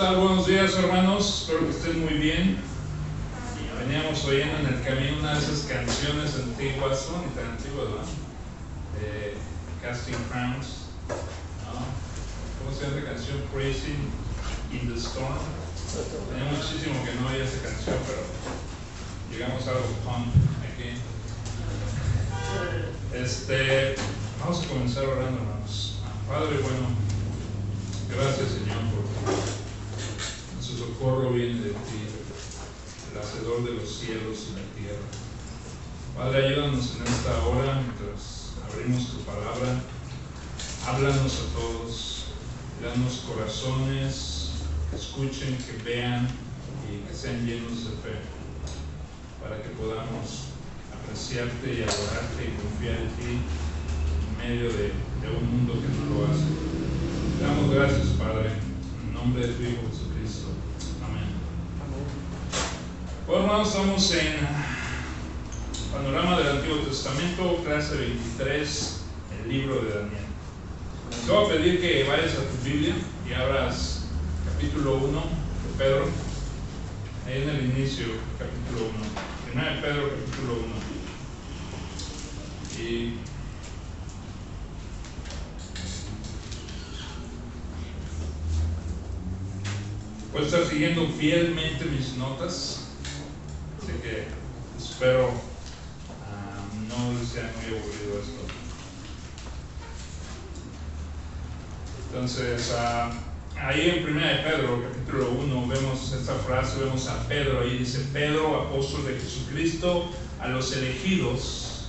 tal? Buenos días, hermanos. Espero que estén muy bien. Veníamos oyendo en el camino una de esas canciones antiguas, no ni tan antiguas, ¿no? Casting Crowns, ¿no? ¿Cómo se llama esa canción? Praising in the Storm. Tenía muchísimo que no oía esa canción, pero llegamos a algo punk aquí. Vamos a comenzar orando, hermanos. Padre, bueno, gracias, Señor, porque su socorro viene de ti, el hacedor de los cielos y la tierra. Padre, ayúdanos en esta hora mientras abrimos tu palabra. Háblanos a todos, danos corazones que escuchen, que vean y que sean llenos de fe, para que podamos apreciarte y adorarte y confiar en ti en medio de un mundo que no lo hace. Te damos gracias, Padre, en nombre de tu Hijo Jesucristo. Amén. Bueno, hermanos, estamos en Panorama del Antiguo Testamento, clase 23, el libro de Daniel. Te voy a pedir que vayas a tu Biblia y abras capítulo 1 de Pedro, ahí en el inicio, capítulo 1. Primera de Pedro, capítulo 1. Y voy a estar siguiendo fielmente mis notas, así que espero no les sea muy aburrido esto. Entonces, ahí en 1 de Pedro, capítulo 1, vemos esta frase, vemos a Pedro, ahí dice: Pedro, apóstol de Jesucristo, a los elegidos,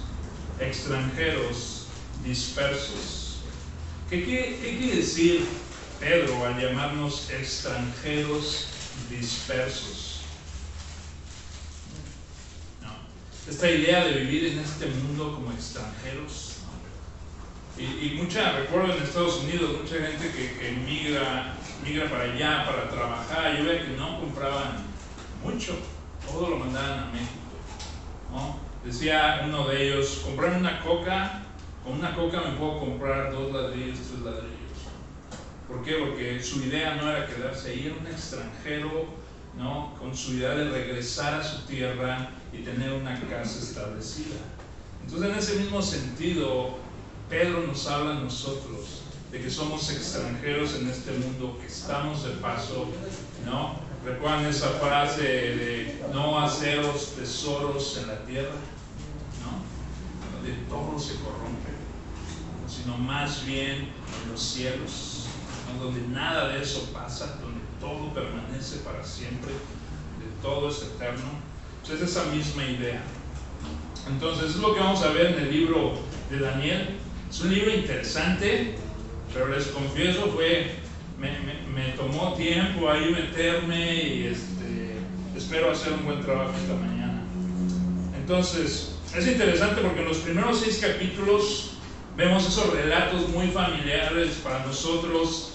extranjeros, dispersos. ¿Qué quiere decir Pedro al llamarnos extranjeros dispersos? No. Esta idea de vivir en este mundo como extranjeros. Y recuerdo en Estados Unidos, mucha gente que migra para allá para trabajar. Yo veía que no compraban mucho, todo lo mandaban a México, ¿no? Decía uno de ellos: comprarme una coca, con una coca me puedo comprar 2 ladrillos, 3 ladrillos. ¿Por qué? Porque su idea no era quedarse ahí, era un extranjero, ¿no? Con su idea de regresar a su tierra y tener una casa establecida. Entonces, en ese mismo sentido, Pedro nos habla a nosotros de que somos extranjeros en este mundo, que estamos de paso, ¿no? ¿Recuerdan esa frase de no haceros tesoros en la tierra? ¿No? Donde todo se corrompe, sino más bien en los cielos, ¿no? Donde nada de eso pasa, donde todo permanece para siempre, donde todo es eterno. Entonces, esa misma idea. Entonces, es lo que vamos a ver en el libro de Daniel. Es un libro interesante, pero les confieso, me tomó tiempo ahí meterme y espero hacer un buen trabajo esta mañana. Entonces, es interesante porque en los primeros 6 capítulos vemos esos relatos muy familiares para nosotros.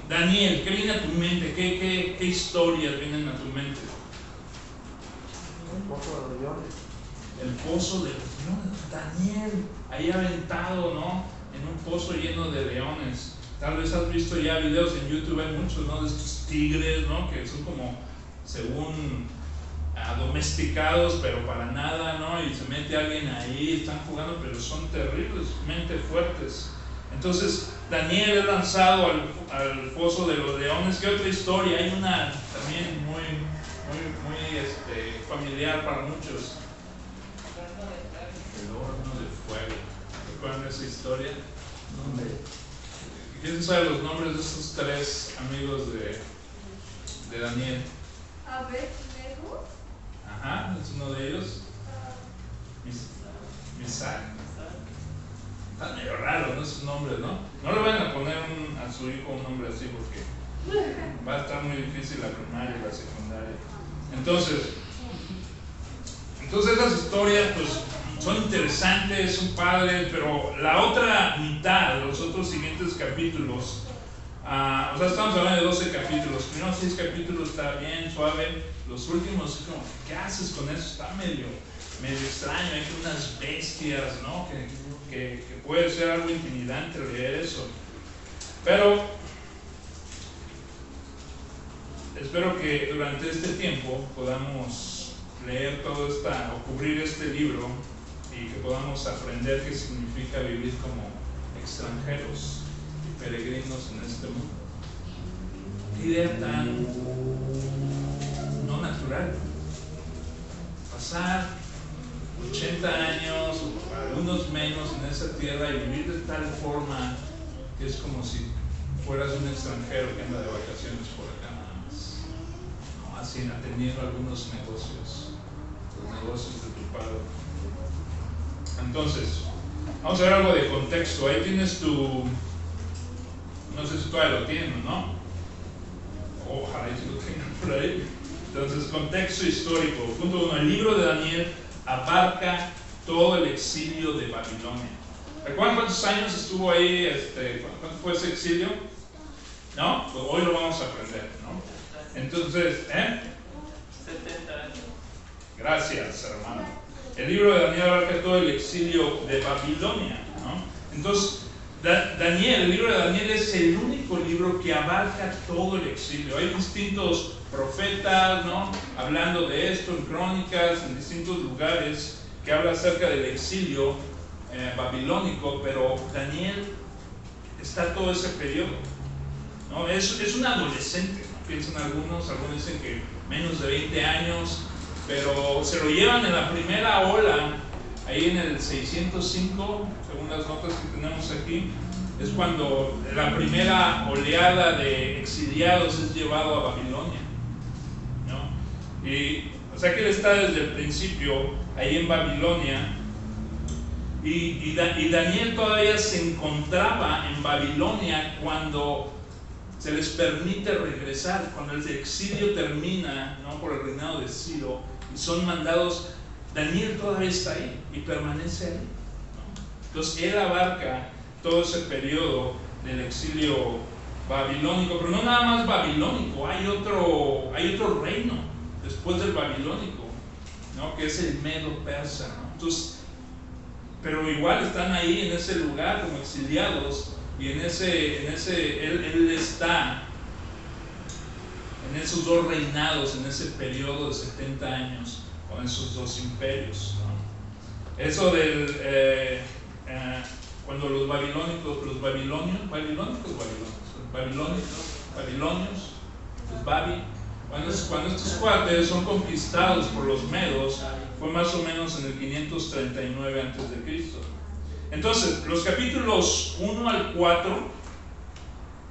Daniel, ¿qué viene a tu mente? ¿Qué historias vienen a tu mente? El pozo de los leones. El pozo de los leones. Daniel, ahí aventado, ¿no? En un pozo lleno de leones. Tal vez has visto ya videos en YouTube, hay muchos, ¿no? De estos tigres, ¿no? Que son como, según, domesticados, pero para nada, ¿no? Y se mete alguien ahí, están jugando, pero son terriblemente fuertes. Entonces, Daniel es lanzado al pozo de los leones. ¿Qué otra historia? Hay una también muy familiar para muchos. El horno de fuego. ¿Recuerdan esa historia? ¿Quién sabe los nombres de esos 3 amigos de Daniel? Abed-nego. Ajá, es uno de ellos. Misac. Están medio raros, ¿no? Esos nombres, ¿no? No le van a poner a su hijo un nombre así porque va a estar muy difícil la primaria y la secundaria. Entonces esas historias pues son interesantes, son padres, pero la otra mitad de los otros siguientes capítulos, estamos hablando de 12 capítulos, los primeros 6 capítulos está bien suave, los últimos como, ¿qué haces con eso? Está medio extraño, hay unas bestias, ¿no? Que puede ser algo intimidante leer eso, pero espero que durante este tiempo podamos leer todo o cubrir este libro y que podamos aprender qué significa vivir como extranjeros y peregrinos en este mundo. Qué idea tan no natural. Pasar 80 años o algunos menos en esa tierra y vivir de tal forma que es como si fueras un extranjero que anda de vacaciones por acá nada más, ¿no? Así atendiendo algunos negocios, los negocios de tu padre. Entonces, vamos a ver algo de contexto. Ahí tienes no sé si todavía lo tienen, ¿no? Ojalá y lo tengan por ahí. Entonces, contexto histórico. Punto 1. El libro de Daniel abarca todo el exilio de Babilonia. ¿Recuerdan cuántos años estuvo ahí? ¿Cuánto fue ese exilio? ¿No? Pues hoy lo vamos a aprender, ¿no? Entonces, 70 años. Gracias, hermano. El libro de Daniel abarca todo el exilio de Babilonia, ¿no? Entonces, el libro de Daniel es el único libro que abarca todo el exilio. Hay distintos profetas, ¿no? Hablando de esto en crónicas, en distintos lugares, que habla acerca del exilio babilónico, pero Daniel está todo ese periodo, ¿no? Es un adolescente, ¿no? Piensan algunos dicen que menos de 20 años, pero se lo llevan en la primera ola, ahí en el 605, según las notas que tenemos aquí, es cuando la primera oleada de exiliados es llevado a Babilonia, ¿no? Y o sea que él está desde el principio ahí en Babilonia, y Daniel todavía se encontraba en Babilonia cuando se les permite regresar, cuando el exilio termina, ¿no? Por el reinado de Ciro, y son mandados. Daniel todavía está ahí y permanece ahí, ¿no? Entonces él abarca todo ese periodo del exilio babilónico, pero no nada más babilónico, hay otro reino después del babilónico, ¿no? Que es el medo-persa, ¿no? Entonces, pero igual están ahí en ese lugar como exiliados, y él está en esos dos reinados, en ese periodo de 70 años, con esos dos imperios, ¿no? Eso cuando los babilonios, cuando estos cuates son conquistados por los medos, fue más o menos en el 539 a.C. Entonces, los capítulos 1 al 4,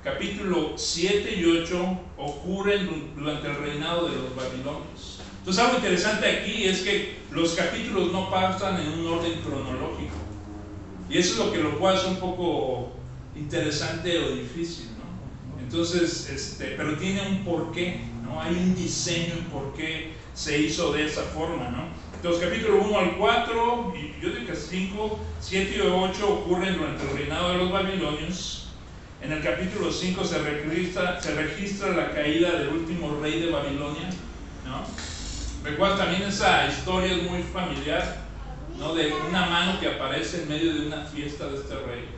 capítulo 7 y 8 ocurren durante el reinado de los babilonios. Entonces, algo interesante aquí es que los capítulos no pasan en un orden cronológico, y eso es lo que lo puede hacer un poco interesante o difícil, ¿no? Entonces, pero tiene un porqué, ¿no? Hay un diseño en por qué se hizo de esa forma, ¿no? Los capítulos 1 al 4, y yo digo que 5, 7 y 8 ocurren durante el reinado de los babilonios. En el capítulo 5 se registra la caída del último rey de Babilonia, ¿no? Recuerda también esa historia, es muy familiar, ¿no? De una mano que aparece en medio de una fiesta de este rey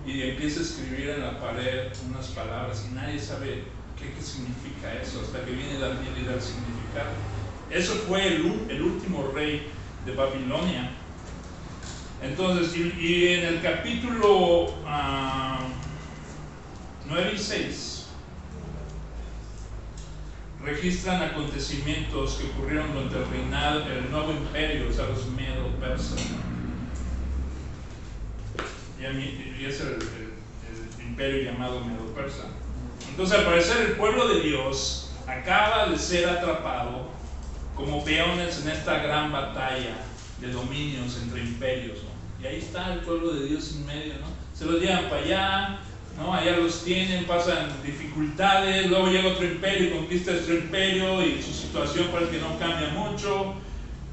y empieza a escribir en la pared unas palabras y nadie sabe qué significa eso, hasta que viene Daniel y da el significado. Eso fue el último rey de Babilonia. Entonces, y en el capítulo 9 y 6 registran acontecimientos que ocurrieron durante el reinado del nuevo imperio, o sea, los medo-persas. Y es el imperio llamado medo-persa. Entonces, al parecer, el pueblo de Dios acaba de ser atrapado como peones en esta gran batalla de dominios entre imperios, ¿no? Y ahí está el pueblo de Dios en medio, ¿no? Se los llevan para allá, ¿no? Allá los tienen, pasan dificultades, luego llega otro imperio y conquista otro imperio y su situación parece que no cambia mucho,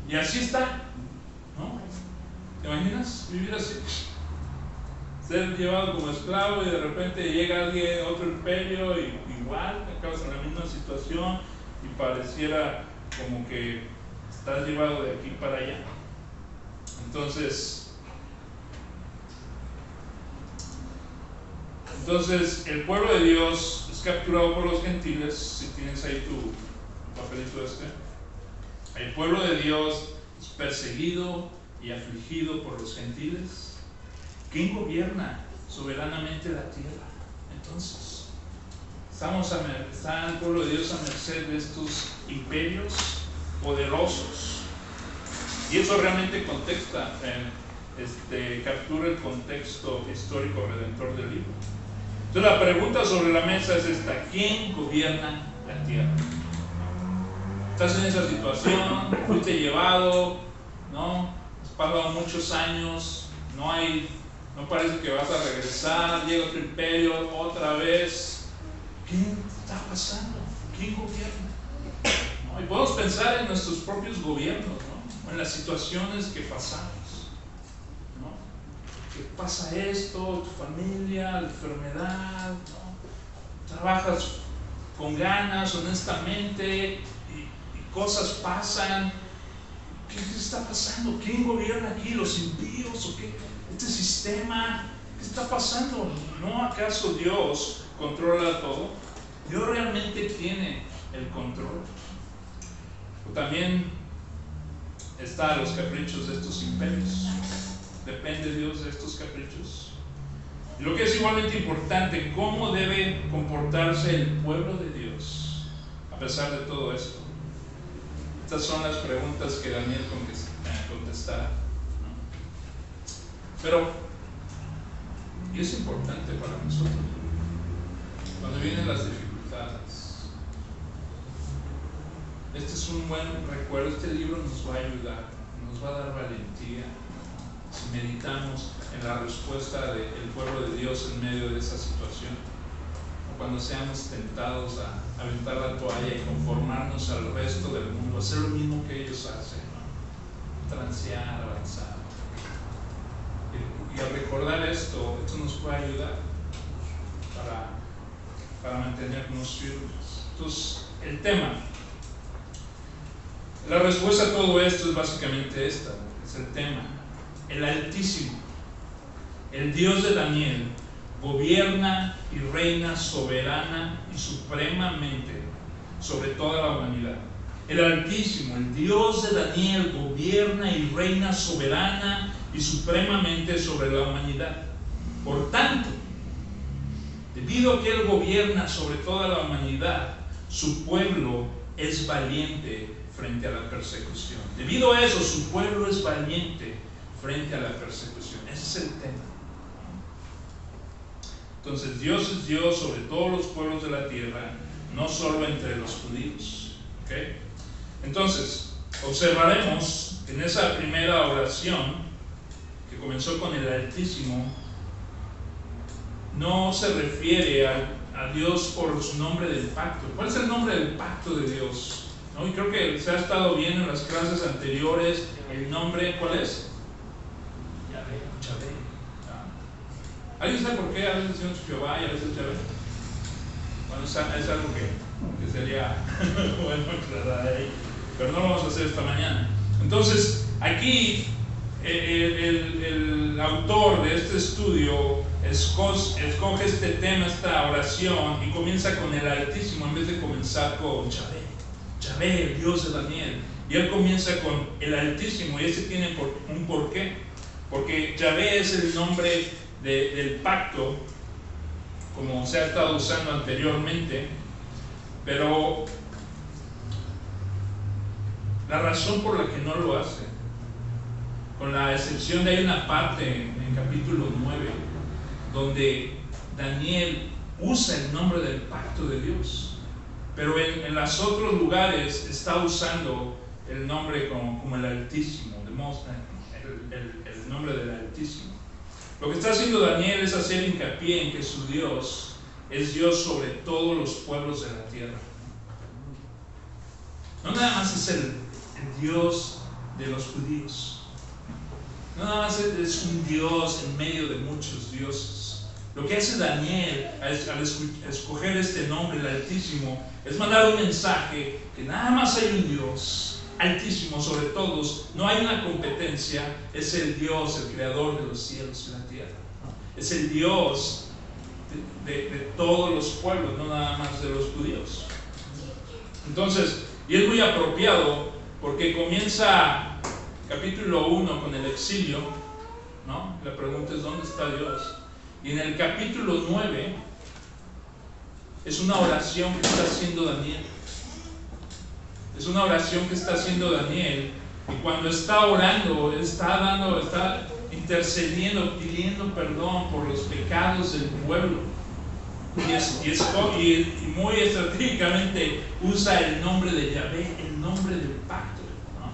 y así está, ¿no? ¿Te imaginas vivir así? Ser llevado como esclavo y de repente llega alguien, otro imperio, y igual acabas en la misma situación y pareciera como que estás llevado de aquí para allá. Entonces Entonces, el pueblo de Dios es capturado por los gentiles. Si tienes ahí tu papelito este. El pueblo de Dios es perseguido y afligido por los gentiles. ¿Quién gobierna soberanamente la tierra? Entonces, está el pueblo de Dios a merced de estos imperios poderosos. Y eso realmente captura el contexto histórico redentor del libro. Entonces la pregunta sobre la mesa es esta: ¿quién gobierna la tierra? Estás en esa situación, fuiste llevado, ¿no? Has pasado muchos años, no parece que vas a regresar, llega otro imperio otra vez. ¿Qué está pasando? ¿Quién gobierna? ¿No? Y podemos pensar en nuestros propios gobiernos, ¿no? O en las situaciones que pasamos, ¿no? ¿Qué pasa esto? Tu familia, la enfermedad, ¿no? Trabajas con ganas, honestamente, y cosas pasan. ¿Qué está pasando? ¿Quién gobierna aquí? ¿Los impíos o qué? ¿Este sistema? ¿Qué está pasando? ¿No acaso Dios controla todo? Dios realmente tiene el control. O también está los caprichos de estos imperios. ¿Depende Dios de estos caprichos? Y lo que es igualmente importante, ¿cómo debe comportarse el pueblo de Dios a pesar de todo esto? Estas son las preguntas que Daniel contestará, ¿no? Pero, y es importante para nosotros, cuando vienen las dificultades, este es un buen recuerdo. Este libro nos va a ayudar, nos va a dar valentía si meditamos en la respuesta del pueblo de Dios en medio de esa situación, o cuando seamos tentados a aventar la toalla y conformarnos al resto del mundo, hacer lo mismo que ellos hacen, ¿no? Transear, avanzar. Y al recordar esto nos puede ayudar para mantenernos firmes. Entonces, el tema, la respuesta a todo esto es básicamente esta, ¿no? Es el tema. El Altísimo, el Dios de Daniel, gobierna y reina soberana y supremamente sobre toda la humanidad. El Altísimo, el Dios de Daniel, gobierna y reina soberana y supremamente sobre la humanidad. Por tanto, debido a que Él gobierna sobre toda la humanidad, su pueblo es valiente frente a la persecución. Debido a eso, su pueblo es valiente frente a la persecución. Ese es el tema. Entonces, Dios es Dios sobre todos los pueblos de la tierra, no solo entre los judíos. ¿Okay? Entonces, observaremos en esa primera oración que comenzó con el Altísimo, no se refiere a Dios por su nombre del pacto. ¿Cuál es el nombre del pacto de Dios? ¿No? Y creo que se ha estado viendo en las clases anteriores el nombre. ¿Cuál es? Yahvé. ¿Alguien sabe por qué a veces decimos Jehová y a veces Yahvé? Bueno, es algo que sería bueno aclarar ahí, pero no lo vamos a hacer esta mañana. Entonces, aquí el autor de este estudio escoge este tema, esta oración, y comienza con el Altísimo en vez de comenzar con Yahvé, el Dios de Daniel. Y él comienza con el Altísimo, y ese tiene un porqué. Porque Yahvé es el nombre del pacto, como se ha estado usando anteriormente, pero la razón por la que no lo hace, con la excepción de hay una parte en capítulo 9 donde Daniel usa el nombre del pacto de Dios, pero en los otros lugares está usando el nombre como el Altísimo, el nombre del Altísimo. Lo que está haciendo Daniel es hacer hincapié en que su Dios es Dios sobre todos los pueblos de la tierra. No nada más es el Dios de los judíos, no nada más es un Dios en medio de muchos dioses. Lo que hace Daniel al escoger este nombre, el Altísimo, es mandar un mensaje que nada más hay un Dios Altísimo sobre todos, no hay una competencia, es el Dios, el creador de los cielos y la tierra. Es el Dios de todos los pueblos, no nada más de los judíos. Entonces, y es muy apropiado porque comienza capítulo 1 con el exilio, ¿no? La pregunta es: ¿dónde está Dios? Y en el capítulo 9 es una oración que está haciendo Daniel. Es una oración que está haciendo Daniel, y cuando está orando, está intercediendo, pidiendo perdón por los pecados del pueblo. Y muy estratégicamente usa el nombre de Yahvé, el nombre del pacto, ¿no?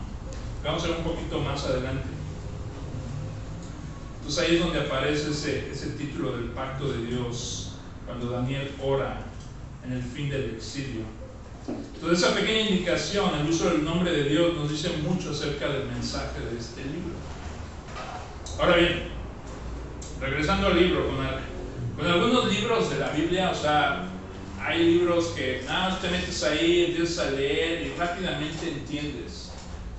Vamos a ver un poquito más adelante. Entonces ahí es donde aparece ese título del pacto de Dios, cuando Daniel ora en el fin del exilio. Entonces esa pequeña indicación, el uso del nombre de Dios, nos dice mucho acerca del mensaje de este libro. Ahora bien, regresando al libro, con algunos libros de la Biblia, o sea, hay libros que nada más te metes ahí, empiezas a leer y rápidamente entiendes,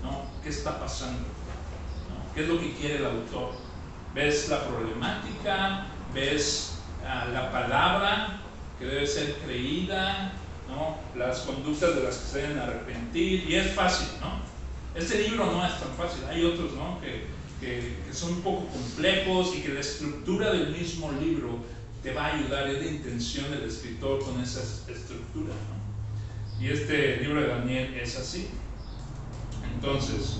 ¿no?, qué está pasando, ¿no?, qué es lo que quiere el autor. Ves la problemática, ves la palabra que debe ser creída, ¿no?, las conductas de las que se deben arrepentir, y es fácil, ¿no? Este libro no es tan fácil. Hay otros, ¿no?, que son un poco complejos, y que la estructura del mismo libro te va a ayudar. Es la intención del escritor con esa estructura, ¿no? Y este libro de Daniel es así. Entonces,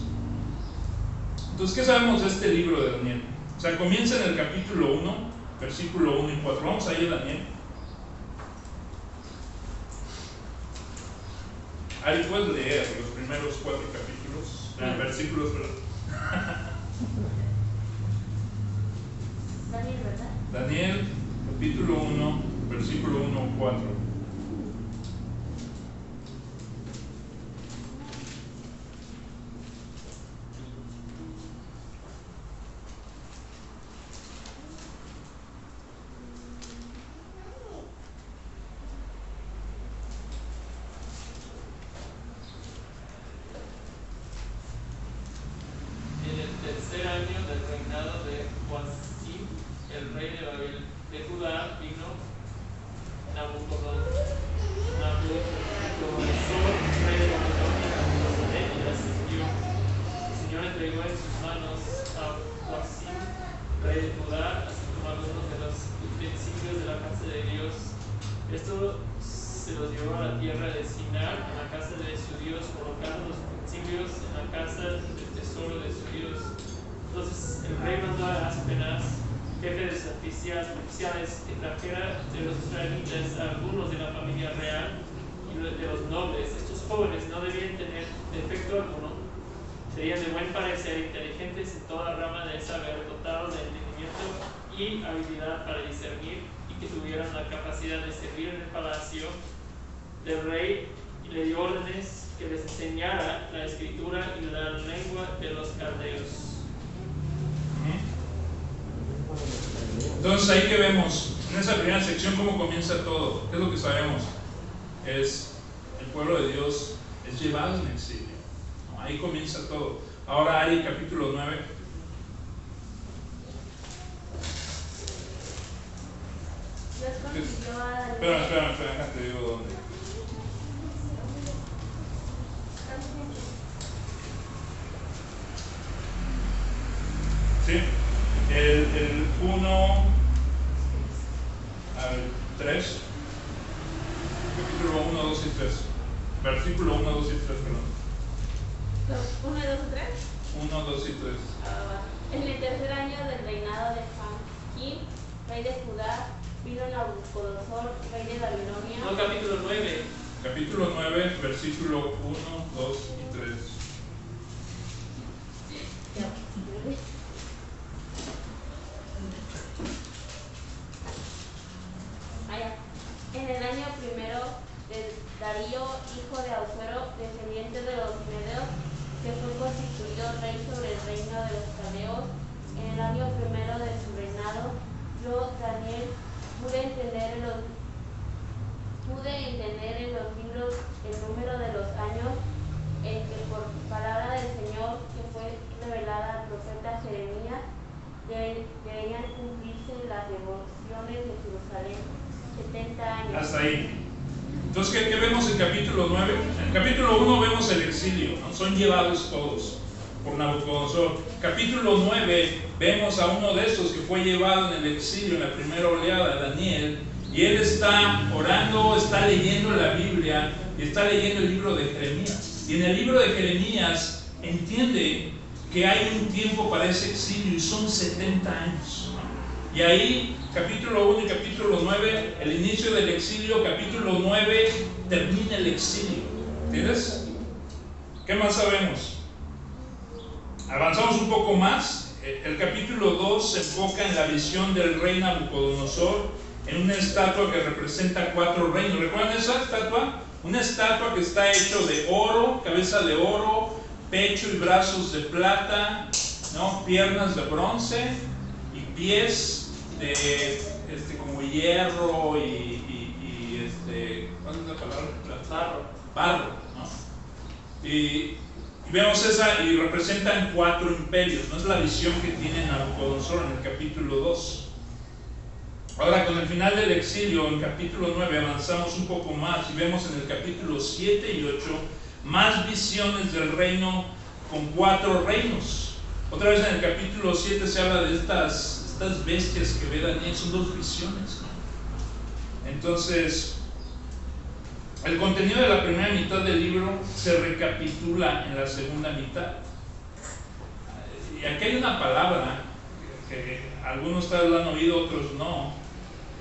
¿qué sabemos de este libro de Daniel? O sea, comienza en el capítulo 1, versículo 1 y 4. Vamos a ir a Daniel. Ahí puedes leer los primeros 4 capítulos, versículos, perdón. Daniel, ¿verdad? Daniel, capítulo 1, versículo 1, 4. Tercer año del reinado de Joacim, el rey de Judá, vino Nabucodonosor, rey de Babilonia, a Jerusalén, y la asistió. El Señor entregó en sus manos a Joacim, rey de Judá, así como algunos de los utensilios de la casa de Dios. Esto se los llevó a la tierra de Sinar, en la casa de su Dios, colocando los utensilios en la casa del tesoro de su Dios. Entonces el rey mandó a Aspenaz, jefe de los oficiales, que trajera de los israelitas a algunos de la familia real y de los nobles. Estos jóvenes no debían tener defecto alguno, serían de buen parecer, inteligentes en toda rama del saber, dotados de entendimiento y habilidad para discernir, y que tuvieran la capacidad de servir en el palacio del rey, y le dio órdenes que les enseñara la escritura y la lengua de los caldeos. Entonces ahí que vemos, en esa primera sección, cómo comienza todo. ¿Qué es lo que sabemos? Es el pueblo de Dios es llevado en exilio, ¿no? Ahí comienza todo. Ahora hay capítulo 9. Dios consiguió a Daniel. Espera, te digo dónde. ¿Sí? El 1 al 3, capítulo 1, 2 y 3, versículo 1, 2 y 3, perdón. 1, 2 y 3. 1, 2 y 3. En el tercer año del reinado de Joacim, rey de Judá, vino Nabucodonosor, rey de Babilonia. No, capítulo 9. Capítulo 9, versículo 1, 2 y 3. En el año primero de Darío, hijo de Asuero, descendiente de los Medos, que fue constituido rey sobre el reino de los caldeos, en el año primero de su reinado, yo, Daniel, pude entender en los libros el número de los años en que por palabra del Señor, que fue revelada al profeta Jeremías, debían cumplirse las devociones de Jerusalén vemos en capítulo 9? En el capítulo 1 vemos el exilio, ¿no? Son llevados todos por Nabucodonosor. Capítulo 9 vemos a uno de esos que fue llevado en el exilio en la primera oleada, Daniel, y él está orando, está leyendo la Biblia y está leyendo el libro de Jeremías. Y en el libro de Jeremías entiende que hay un tiempo para ese exilio y son 70 años. Y ahí, capítulo 1 y capítulo 9, el inicio del exilio, capítulo 9, termina el exilio. ¿Entiendes? ¿Qué más sabemos? Avanzamos un poco más. El capítulo 2 se enfoca en la visión del rey Nabucodonosor, en una estatua que representa 4 reinos. ¿Recuerdan esa estatua? Una estatua que está hecho de oro, cabeza de oro, pecho y brazos de plata, ¿no? Piernas de bronce y pies de como hierro y ¿cuál es la palabra? Barro, ¿no? Y vemos esa y representan 4 imperios, ¿no? Es la visión que tiene Nabucodonosor en el capítulo 2. Ahora, con el final del exilio, en capítulo 9, avanzamos un poco más y vemos en el capítulo 7 y 8 más visiones del reino con 4 reinos. Otra vez en el capítulo 7 se habla de estas bestias que ve Daniel, son 2 visiones, ¿no? Entonces, el contenido de la primera mitad del libro se recapitula en la segunda mitad. Y aquí hay una palabra que algunos tal vez la han oído, otros no.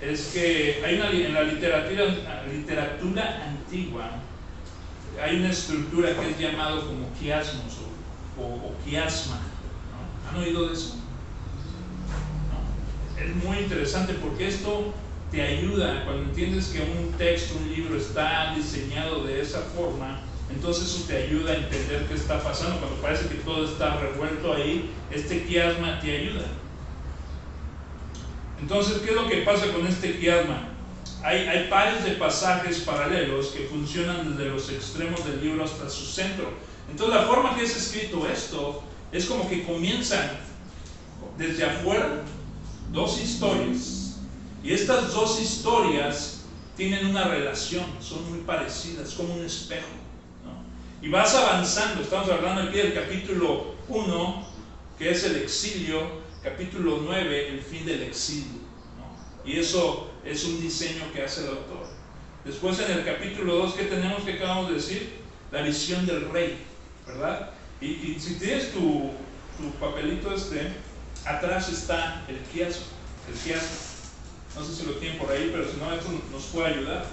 Es que hay en la literatura antigua hay una estructura que es llamado como quiasmos o quiasma, ¿no? ¿Han oído de eso? ¿No? Es muy interesante porque esto te ayuda cuando entiendes que un texto, un libro está diseñado de esa forma. Entonces eso te ayuda a entender qué está pasando. Cuando parece que todo está revuelto ahí, este quiasma te ayuda. Entonces, ¿qué es lo que pasa con este quiasma? Hay pares de pasajes paralelos que funcionan desde los extremos del libro hasta su centro. Entonces, la forma que es escrito esto es como que comienzan desde afuera 2 historias. Y estas 2 historias tienen una relación, son muy parecidas, como un espejo, ¿no? Y vas avanzando. Estamos hablando aquí del capítulo 1, que es el exilio, capítulo 9, el fin del exilio, ¿no? Y eso es un diseño que hace el autor. Después en el capítulo 2, ¿qué tenemos que acabamos de decir? La visión del rey, ¿verdad? Y si tienes tu papelito atrás está el quiasma. No sé si lo tienen por ahí, pero si no, esto nos puede ayudar.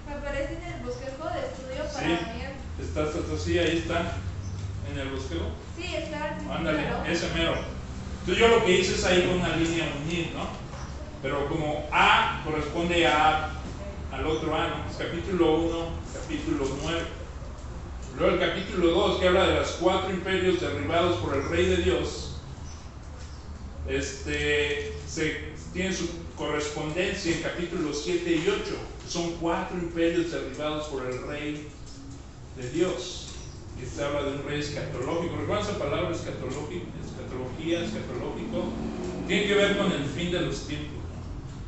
Me aparece en el bosquejo de estudio para Sí, Daniel. está así, ahí está, en el bosquejo. Sí, está. Ándale, ese mero. Entonces yo lo que hice es ahí con una línea unir, ¿no? Pero como A corresponde al otro A, ¿no? Es capítulo 1, capítulo 9. Luego el capítulo 2, que habla de los 4 imperios derribados por el rey de Dios, tiene su correspondencia en capítulos 7 y 8. Son 4 imperios derribados por el rey de Dios. Y se habla de un rey escatológico. ¿Recuerdan esa palabra escatológico? Escatológico. Tiene que ver con el fin de los tiempos.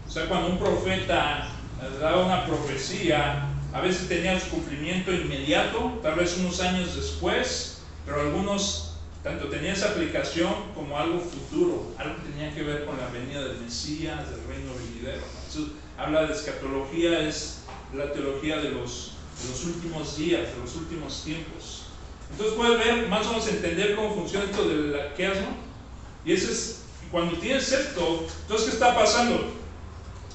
O sea, cuando un profeta daba una profecía, a veces tenía su cumplimiento inmediato, tal vez unos años después, pero algunos tanto tenía esa aplicación como algo futuro, algo que tenía que ver con la venida del Mesías, del reino venidero. Entonces, habla de escatología, es la teología de los últimos días, de los últimos tiempos. Entonces puedes ver, más o menos entender cómo funciona esto del quiasma. Y ese es, cuando tienes esto, entonces ¿qué está pasando?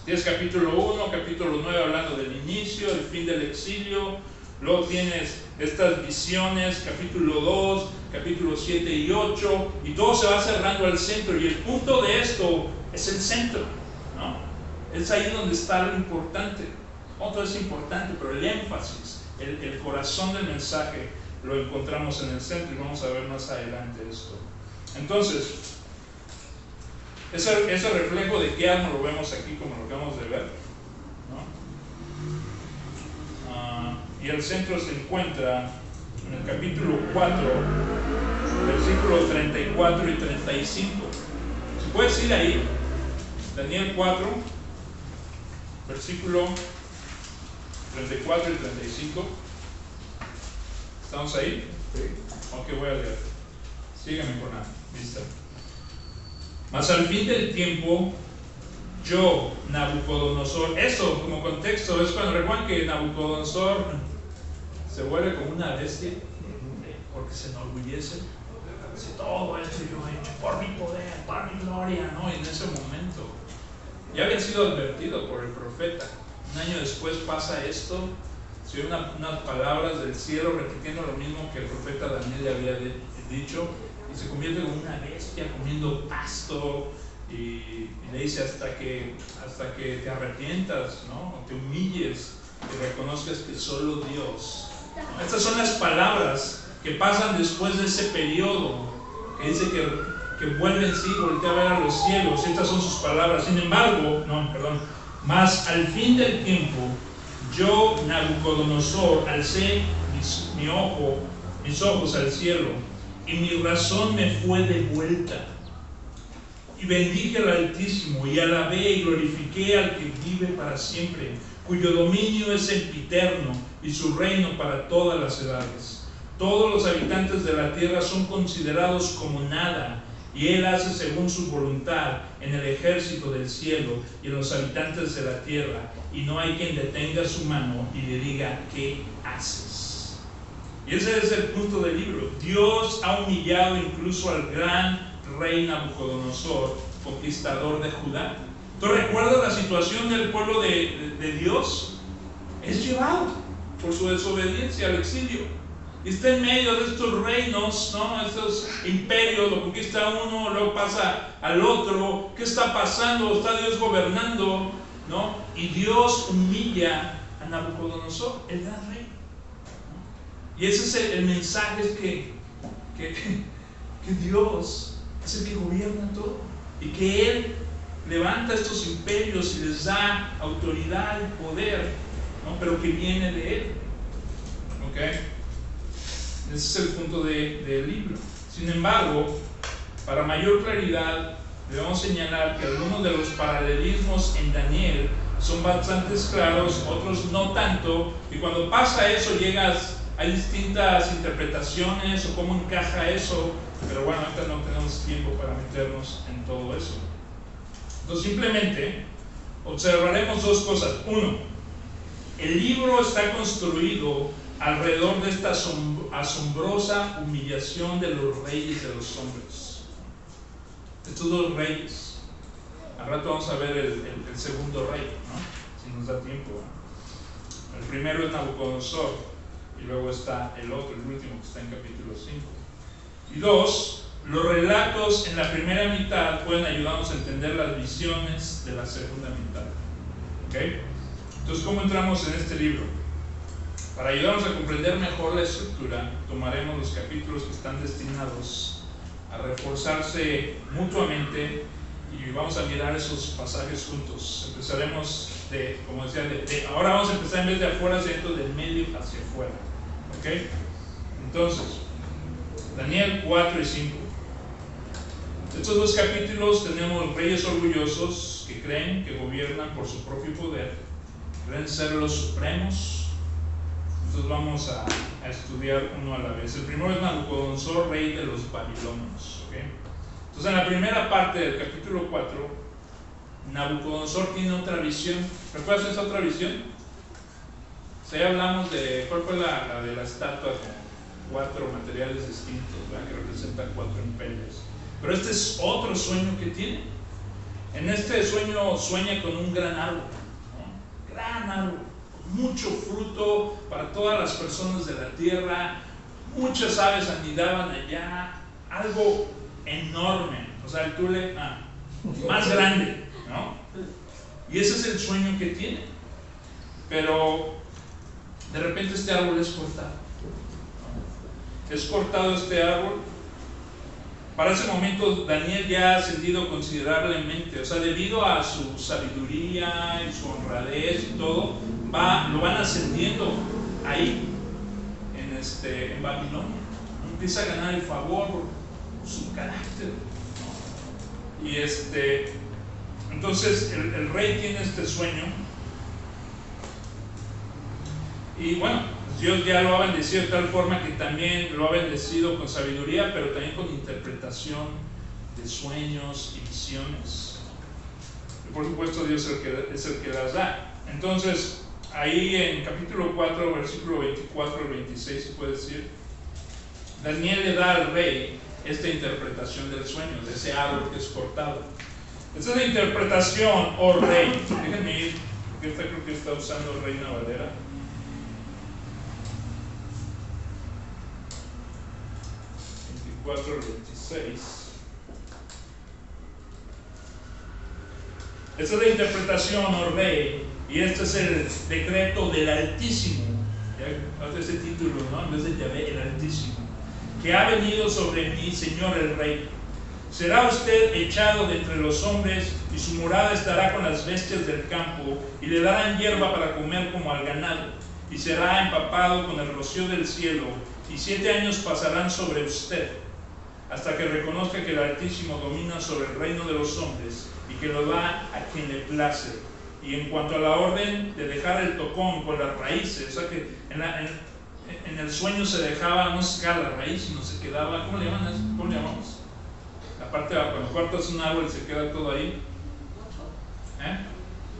Tienes capítulo 1, capítulo 9 hablando del inicio, el fin del exilio. Luego tienes estas visiones, capítulo 2, capítulo 7 y 8, y todo se va cerrando al centro. Y el punto de esto es el centro, ¿no? Es ahí donde está lo importante. Todo es importante, pero el énfasis, el corazón del mensaje lo encontramos en el centro, y vamos a ver más adelante esto. Entonces, ese reflejo de quiasma lo vemos aquí como lo acabamos de ver, ¿no? Y el centro se encuentra en el capítulo 4, versículos 34 y 35. ¿Se puede decir ahí? Daniel 4, versículo 34 y 35. ¿Estamos ahí? Sí. Ok, voy a leer. Sígueme con la vista. Mas al fin del tiempo, yo, Nabucodonosor, eso como contexto es cuando recuerdan que Nabucodonosor se vuelve como una bestia porque se enorgullece. Dice, todo esto yo he hecho por mi poder, por mi gloria, ¿no? Y en ese momento ya había sido advertido por el profeta. Un año después pasa esto, se oyen unas palabras del cielo repitiendo lo mismo que el profeta Daniel le había dicho, y se convierte en una bestia comiendo pasto, y le dice hasta que te arrepientas, ¿no? Te humilles y reconozcas que solo Dios, ¿no? Estas son las palabras que pasan después de ese periodo, que dice que vuelve en sí, voltea a ver a los cielos. Estas son sus palabras. Sin embargo, mas al fin del tiempo, yo, Nabucodonosor, alcé mis ojos al cielo, y mi razón me fue devuelta. Y bendije al Altísimo, y alabé y glorifiqué al que vive para siempre, cuyo dominio es sempiterno, y su reino para todas las edades. Todos los habitantes de la tierra son considerados como nada, y Él hace según su voluntad en el ejército del cielo y en los habitantes de la tierra, y no hay quien detenga su mano y le diga, ¿qué haces? Y ese es el punto del libro. Dios ha humillado incluso al gran rey Nabucodonosor, conquistador de Judá. ¿Tú recuerdas la situación del pueblo de Dios? Es llevado por su desobediencia al exilio. Y está en medio de estos reinos, ¿no? Estos imperios, lo conquista uno, luego pasa al otro. ¿Qué está pasando? ¿Está Dios gobernando? ¿No? Y Dios humilla a Nabucodonosor, el gran rey, ¿no? Y ese es el mensaje, es que Dios es el que gobierna todo, y que Él levanta estos imperios y les da autoridad y poder, ¿no? Pero que viene de Él. ¿Ok? Ese es el punto del libro. Sin embargo, para mayor claridad, debemos señalar que algunos de los paralelismos en Daniel son bastante claros, otros no tanto, y cuando pasa eso hay distintas interpretaciones o cómo encaja eso, pero bueno, ahorita no tenemos tiempo para meternos en todo eso. Entonces simplemente observaremos dos cosas. Uno, el libro está construido alrededor de esta asombrosa humillación de los reyes de los hombres. Estos dos reyes. Al rato vamos a ver el segundo rey, ¿no? Si nos da tiempo, ¿no? El primero es Nabucodonosor, y luego está el otro, el último, que está en capítulo 5. Y dos, los relatos en la primera mitad pueden ayudarnos a entender las visiones de la segunda mitad. ¿Ok? Entonces, ¿cómo entramos en este libro? Para ayudarnos a comprender mejor la estructura, tomaremos los capítulos que están destinados a reforzarse mutuamente y vamos a mirar esos pasajes juntos. Empezaremos como decía, ahora vamos a empezar en vez de afuera hacia adentro, del medio hacia afuera. ¿Ok? Entonces, Daniel 4 y 5. Estos dos capítulos tenemos reyes orgullosos que creen que gobiernan por su propio poder, creen ser los supremos. Entonces vamos a estudiar uno a la vez. El primero es Nabucodonosor, rey de los babilonios. ¿Okay? Entonces en la primera parte del capítulo 4, Nabucodonosor tiene otra visión. ¿Recuerdas esa otra visión? O sea, ya hablamos de, ¿cuál fue la de la estatua con 4 materiales distintos, ¿verdad? Que representa 4 imperios? Pero este es otro sueño que tiene. En este sueño sueña con un gran árbol, ¿no? Gran árbol, mucho fruto para todas las personas de la tierra, muchas aves anidaban allá, algo enorme, o sea, el tule más grande, ¿no? Y ese es el sueño que tiene. Pero de repente este árbol es cortado, ¿no? Es cortado este árbol. Para ese momento Daniel ya ha ascendido considerablemente, o sea, debido a su sabiduría y su honradez y todo, lo van ascendiendo ahí, en Babilonia. Empieza a ganar el favor por su carácter, ¿no? Y entonces el rey tiene este sueño Y bueno, Dios ya lo ha bendecido de tal forma que también lo ha bendecido con sabiduría, pero también con interpretación de sueños y visiones. Y por supuesto Dios es el que las da. Entonces, ahí en capítulo 4, versículo 24 al 26 se puede decir, Daniel le da al rey esta interpretación del sueño, de ese árbol que es cortado. Esa es la interpretación, oh rey. Déjenme ir, porque esta creo que está usando Reina Valera. 24 al 26. Esta es la interpretación, oh rey, y este es el decreto del Altísimo. Ya, ese título, ¿no? En vez de Yahvé, el Altísimo, que ha venido sobre mí, Señor el Rey. Será usted echado de entre los hombres, y su morada estará con las bestias del campo, y le darán hierba para comer como al ganado, y será empapado con el rocío del cielo, y 7 años pasarán sobre usted, hasta que reconozca que el Altísimo domina sobre el reino de los hombres, y que lo da a quien le place. Y en cuanto a la orden de dejar el tocón con las raíces, o sea que en el sueño se dejaba, no se quedaba la raíz, sino se quedaba, ¿cómo le llaman eso? ¿Cómo le llamamos? La parte de cuando cortas un árbol y se queda todo ahí.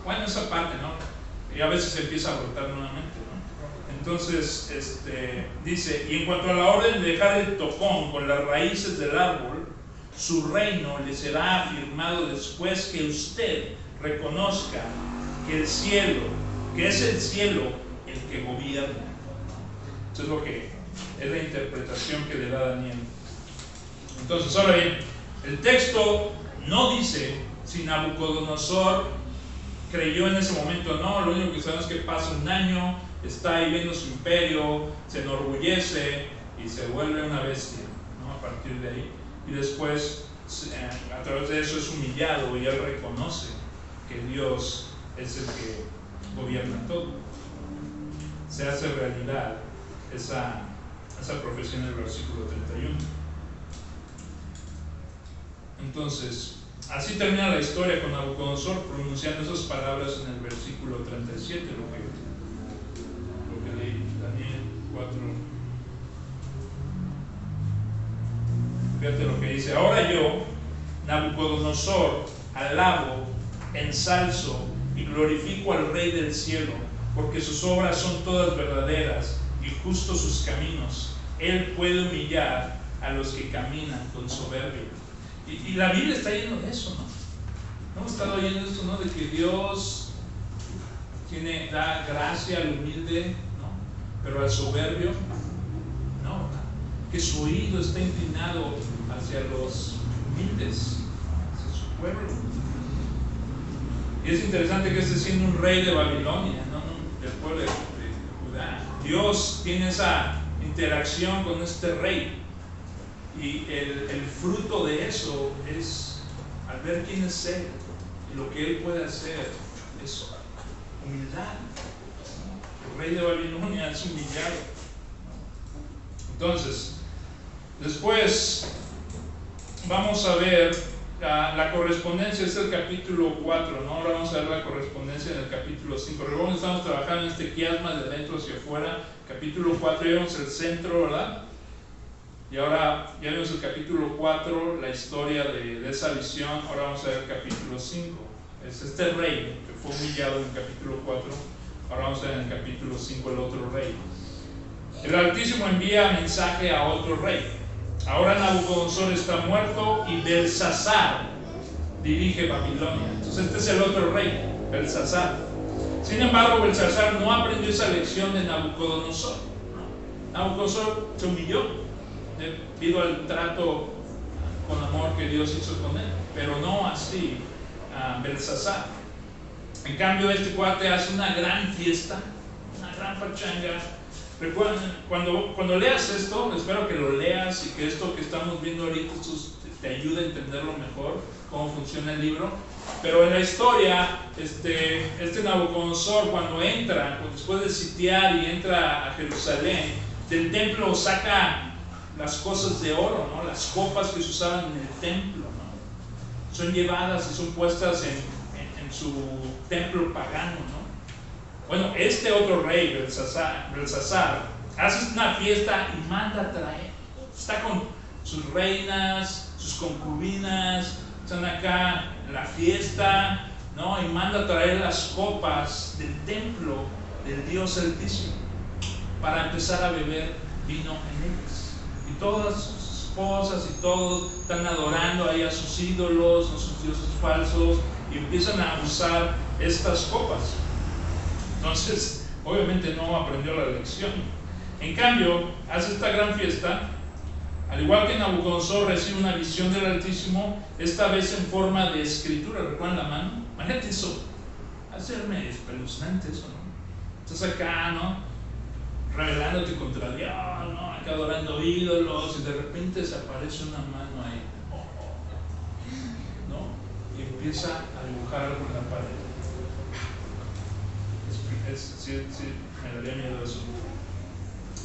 Bueno, esa parte, ¿no? Y a veces se empieza a brotar nuevamente, ¿no? Entonces, dice, y en cuanto a la orden de dejar el tocón con las raíces del árbol, su reino le será afirmado después que usted reconozca que el cielo, que es el cielo el que gobierna. Eso es lo que es la interpretación que le da Daniel. Entonces, ahora bien, el texto no dice si Nabucodonosor creyó en ese momento o no. Lo único que sabemos es que pasa un año, está ahí viendo su imperio, se enorgullece y se vuelve una bestia, ¿no? A partir de ahí. Y después, a través de eso es humillado y él reconoce que Dios es el que gobierna todo. Se hace realidad esa profesión del versículo 31. Entonces, así termina la historia con Nabucodonosor pronunciando esas palabras en el versículo 37, lo que leí, Daniel 4. Fíjate lo que dice: ahora yo, Nabucodonosor, alabo, ensalzo y glorifico al Rey del cielo, porque sus obras son todas verdaderas y justos sus caminos. Él puede humillar a los que caminan con soberbia. Y la Biblia está llena de eso, ¿no? Hemos estado oyendo esto, ¿no? De que Dios da gracia al humilde, ¿no? Pero al soberbio, no. Que su oído está inclinado hacia los humildes, hacia su pueblo. Y es interesante que este siendo un rey de Babilonia, ¿no? Del pueblo de Judá, Dios tiene esa interacción con este rey. Y el fruto de eso es, al ver quién es Él y lo que Él puede hacer, es humildad. El rey de Babilonia es humillado. Entonces, después vamos a ver la correspondencia. Es el capítulo 4, ¿no? Ahora vamos a ver la correspondencia en el capítulo 5. Recuerden que estamos trabajando en este quiasma de dentro hacia afuera. Capítulo 4, ya vemos el centro, ¿verdad? Y ahora ya vimos el capítulo 4, la historia de esa visión. Ahora vamos a ver el capítulo 5. Es este rey que fue humillado en el capítulo 4. Ahora vamos a ver en el capítulo 5 el otro rey. El Altísimo envía mensaje a otro rey. Ahora Nabucodonosor está muerto y Belsasar dirige Babilonia. Entonces este es el otro rey, Belsasar. Sin embargo, Belsasar no aprendió esa lección de Nabucodonosor. Nabucodonosor se humilló debido al trato con amor que Dios hizo con él, pero no así Belsasar. En cambio, este cuate hace una gran fiesta, una gran pachanga. Recuerden, cuando leas esto, espero que lo leas y que esto que estamos viendo ahorita te ayude a entenderlo mejor, cómo funciona el libro. Pero en la historia, este Nabucodonosor, cuando entra, después de sitiar y entra a Jerusalén, del templo saca las cosas de oro, ¿no? Las copas que se usaban en el templo, ¿no? Son llevadas y son puestas en su templo pagano, ¿no? Bueno, este otro rey, Belsasar, hace una fiesta y manda a traer. Está con sus reinas, sus concubinas, están acá en la fiesta, ¿no? Y manda a traer las copas del templo del Dios Altísimo para empezar a beber vino en ellas. Y todas sus esposas y todos están adorando ahí a sus ídolos, a sus dioses falsos, y empiezan a usar estas copas. Entonces, obviamente no aprendió la lección. En cambio, hace esta gran fiesta, al igual que Nabucodonosor recibe una visión del Altísimo, esta vez en forma de escritura. ¿Recuerdan la mano? Imagínate eso, hacerme espeluznante eso, ¿no? Estás acá, ¿no? Rebelándote contra Dios, ¿no? Acá adorando ídolos, y de repente se aparece una mano ahí, ¿no? Y empieza a dibujar algo en la pared. Sí, me daría miedo eso.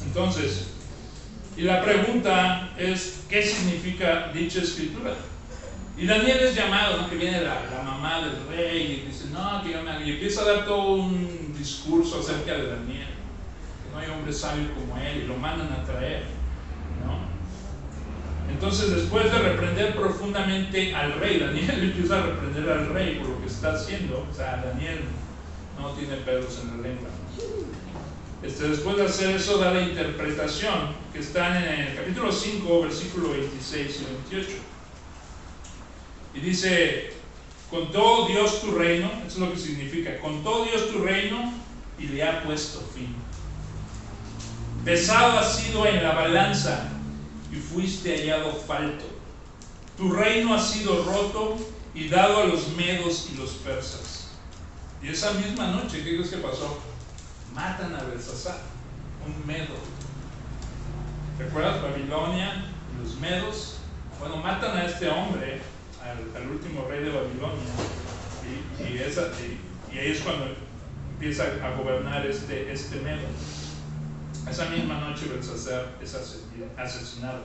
Entonces, y la pregunta es, ¿qué significa dicha escritura? Y Daniel es llamado, ¿no? Que viene la mamá del rey y dice, no, que yo me... Y empieza a dar todo un discurso acerca de Daniel, que no hay hombre sabio como él, y lo mandan a traer, ¿no? Entonces, después de reprender profundamente al rey, Daniel empieza a reprender al rey por lo que está haciendo. O sea, Daniel no tiene pelos en la lengua. Después de hacer eso, da la interpretación que está en el capítulo 5, versículo 26 y 28. Y dice, contó Dios tu reino, eso es lo que significa, contó Dios tu reino y le ha puesto fin. Pesado has sido en la balanza y fuiste hallado falto. Tu reino ha sido roto y dado a los medos y los persas. Y esa misma noche, ¿qué crees que pasó? Matan a Belsasar, un medo. ¿Recuerdas Babilonia y los medos? Bueno, matan a este hombre, al último rey de Babilonia, y ahí es cuando empieza a gobernar este medo. Esa misma noche Belsasar es asesinado.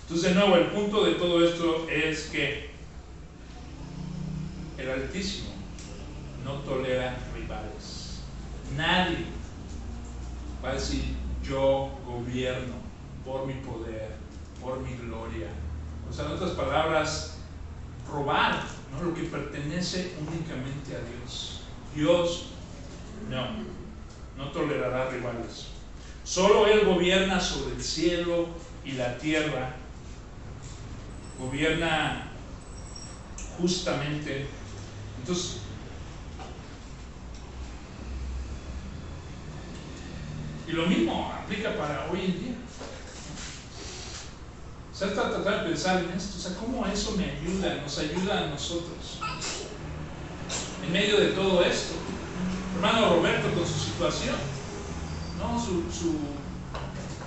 Entonces, de nuevo, el punto de todo esto es que el Altísimo no tolera rivales. Nadie va a decir, yo gobierno por mi poder, por mi gloria. O sea, en otras palabras, robar, ¿no? Lo que pertenece únicamente a Dios. Dios no tolerará rivales. Solo Él gobierna sobre el cielo y la tierra. Gobierna justamente. Entonces, y lo mismo aplica para hoy en día. O sea, tratar de pensar en esto, o sea, cómo eso me ayuda, nos ayuda a nosotros. En medio de todo esto, hermano Roberto con su situación, ¿no?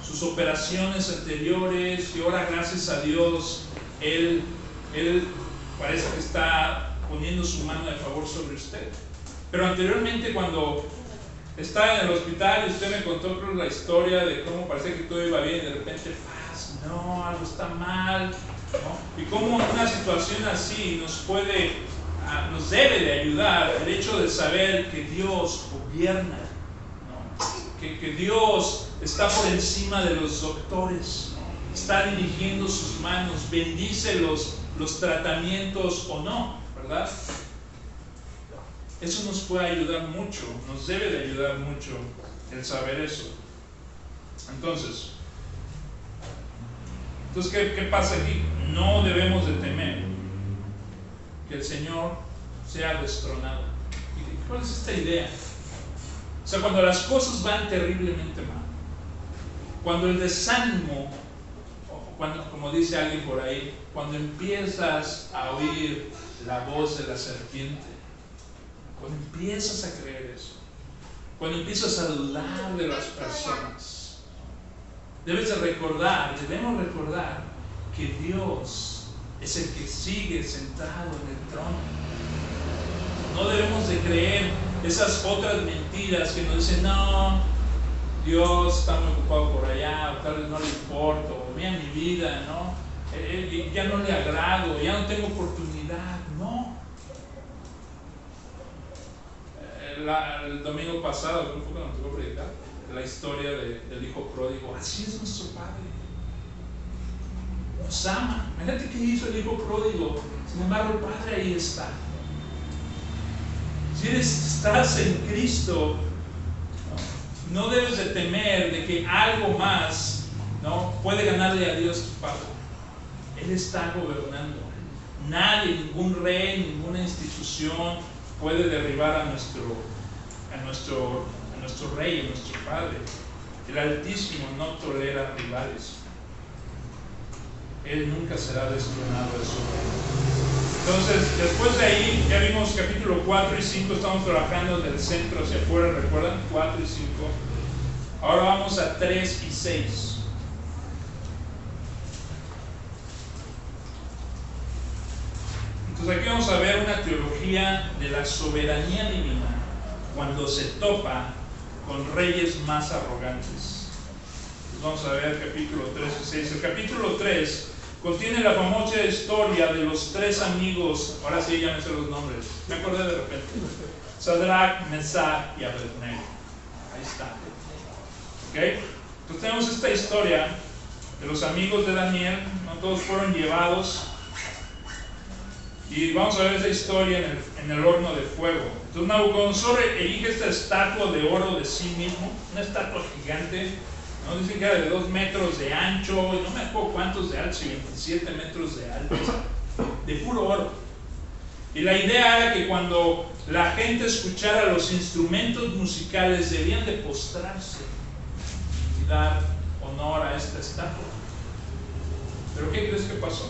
Sus operaciones anteriores, y ahora gracias a Dios, él parece que está poniendo su mano de favor sobre usted. Pero anteriormente, cuando estaba en el hospital y usted me contó, creo, la historia de cómo parecía que todo iba bien y de repente, no, algo está mal, ¿no? Y cómo una situación así nos debe de ayudar el hecho de saber que Dios gobierna, ¿no? Que Dios está por encima de los doctores, ¿no? Está dirigiendo sus manos, bendice los tratamientos o no, ¿verdad? Eso nos puede ayudar mucho, nos debe de ayudar mucho el saber eso. Entonces, ¿qué pasa aquí? No debemos de temer que el Señor sea destronado. ¿Y cuál es esta idea? O sea, cuando las cosas van terriblemente mal, cuando el desánimo, cuando, como dice alguien por ahí, cuando empiezas a oír la voz de la serpiente, cuando empiezas a creer eso, cuando empiezas a dudar de las personas, debemos recordar que Dios es el que sigue sentado en el trono. No debemos de creer esas otras mentiras que nos dicen, no, Dios está muy ocupado por allá, o tal vez no le importa, o mira mi vida, ¿no? Ya no le agrado, ya no tengo oportunidad. No. el domingo pasado, creo que fue cuando me tocó predicar, la historia del hijo pródigo. Así es nuestro Padre. Nos ama. Imagínate qué hizo el hijo pródigo. Sin embargo, el Padre ahí está. Si estás en Cristo, no debes de temer de que algo más, ¿no?, puede ganarle a Dios tu Padre. Él está gobernando. Nadie, ningún rey, ninguna institución puede derribar a nuestro rey, a nuestro Padre. El Altísimo no tolera rivales. Él nunca será destronado de su reino. Entonces, después de ahí, ya vimos capítulo 4 y 5, estamos trabajando del centro hacia afuera, ¿recuerdan? 4 y 5. Ahora vamos a 3 y 6. Entonces aquí vamos a ver una teología de la soberanía divina cuando se topa con reyes más arrogantes. Entonces vamos a ver capítulo 3 y 6. El capítulo 3 contiene la famosa historia de los tres amigos. Ahora sí, ya me sé los nombres, me acordé de repente. Sadrach, Mesach y Abednego. Ahí está. ¿Ok? Entonces tenemos esta historia de los amigos de Daniel, ¿no? Todos fueron llevados. Y vamos a ver esa historia en el horno de fuego. Entonces Nabucodonosor erige esta estatua de oro de sí mismo, una estatua gigante, ¿no? Dicen que era de 2 metros de ancho, y no me acuerdo cuántos de alto, si 27 metros de alto, de puro oro. Y la idea era que cuando la gente escuchara los instrumentos musicales debían de postrarse y dar honor a esta estatua. ¿Pero qué crees que pasó?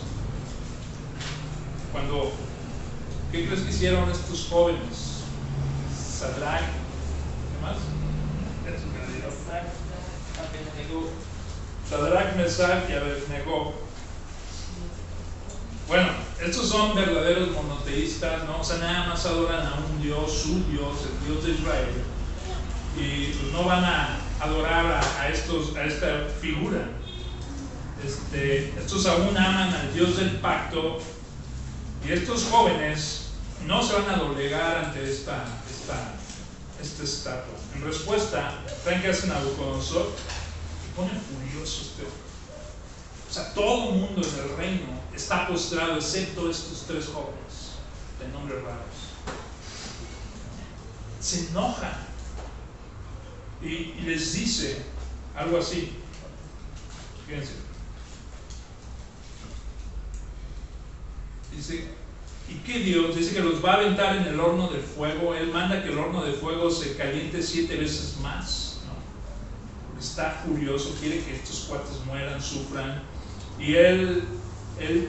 ¿Qué crees que hicieron estos jóvenes? Sadrach, ¿qué más? Sadrach, Mesach y Abednego. Bueno, estos son verdaderos monoteístas, ¿no? O sea, nada más adoran a un Dios, su Dios, el Dios de Israel. Y pues no van a adorar a esta figura. Estos aún aman al Dios del pacto. Y estos jóvenes no se van a doblegar ante esta estatua. En respuesta, ¿saben qué hace Nabucodonosor? Se pone furioso este hombre. O sea, todo el mundo en el reino está postrado, excepto estos 3 jóvenes de nombres raros. Se enoja y les dice algo así. Fíjense. Dice, ¿y qué Dios? Dice que los va a aventar en el horno de fuego. Él manda que el horno de fuego se caliente 7 veces más, ¿no? Porque está furioso, quiere que estos cuates mueran, sufran. Y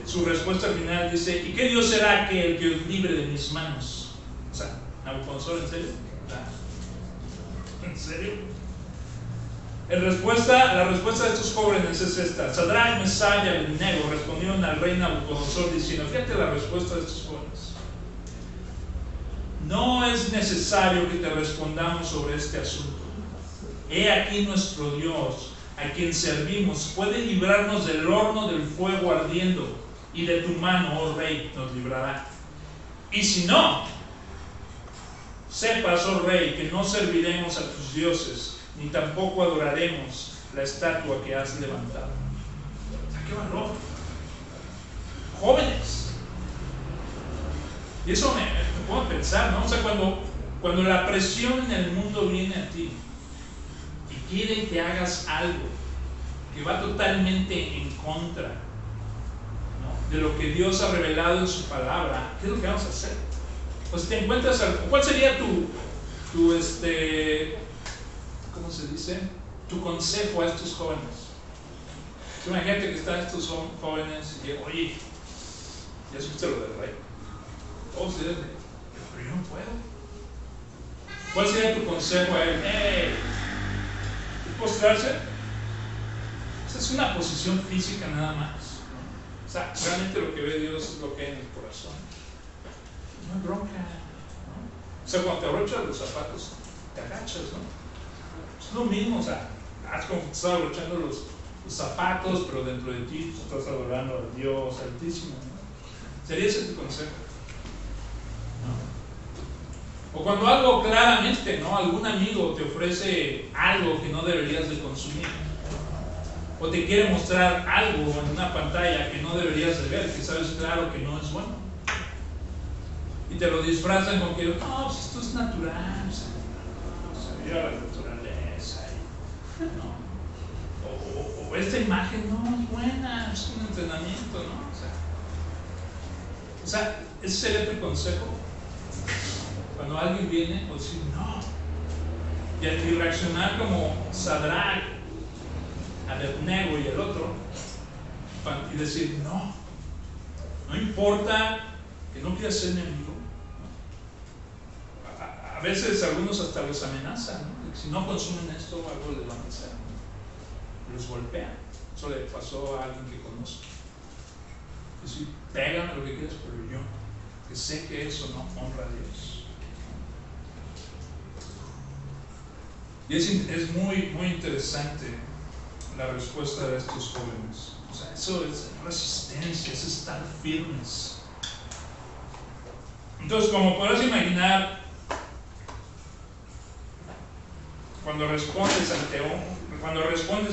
su respuesta final dice, ¿y qué Dios será aquel que os libre de mis manos? O sea, Nabucodonosor, ¿en serio? ¿En serio? La respuesta de estos jóvenes es esta. Sadrach, Mesach y Abednego respondieron al rey Nabucodonosor diciendo, fíjate la respuesta de estos jóvenes: no es necesario que te respondamos sobre este asunto. He aquí nuestro Dios, a quien servimos, puede librarnos del horno del fuego ardiendo, y de tu mano, oh rey, nos librará. Y si no, sepas, oh rey, que no serviremos a tus dioses, ni tampoco adoraremos la estatua que has levantado. O sea, qué valor. Jóvenes. Y eso me puedo pensar, ¿no? O sea, cuando la presión en el mundo viene a ti y quiere que hagas algo que va totalmente en contra, ¿no?, de lo que Dios ha revelado en su palabra, ¿qué es lo que vamos a hacer? Pues te encuentras, ¿cuál sería tu ¿cómo se dice? Tu consejo a estos jóvenes? Imagínate que están estos jóvenes y que, oye, ya supiste lo del rey. Todos dicen, pero yo no puedo. ¿Cuál sería tu consejo a él? ¿Postrarse? Esa es una posición física nada más, ¿no? O sea, realmente lo que ve Dios es lo que hay en el corazón. No hay bronca, ¿no? O sea, cuando te abrochan los zapatos, te agachas, ¿no? Es lo mismo, o sea, haz como que te estás abrochando los zapatos, pero dentro de ti tú estás adorando al Dios Altísimo, ¿no? ¿Sería ese tu consejo? O cuando algo claramente, ¿no? Algún amigo te ofrece algo que no deberías de consumir. O te quiere mostrar algo en una pantalla que no deberías de ver, que sabes claro que no es bueno. Y te lo disfrazan con que, no, pues esto es natural, o sea, mira la naturaleza. ¿No? O esta imagen no es buena, es un entrenamiento, ¿no? O sea, ese sería tu consejo. Cuando alguien viene, o decir no. Y reaccionar como Sadrach, Abednego y el otro, y decir no. No importa que no quieras ser enemigo. A veces algunos hasta los amenazan, ¿no? Si no consumen esto, algo les va a pasar. Los golpean. Eso le pasó a alguien que conozco. Es decir, pégame lo que quieras, pero yo, que sé que eso no honra a Dios. Y es muy, muy interesante la respuesta de estos jóvenes. O sea, eso es resistencia, es estar firmes. Entonces, como podrás imaginar, cuando respondes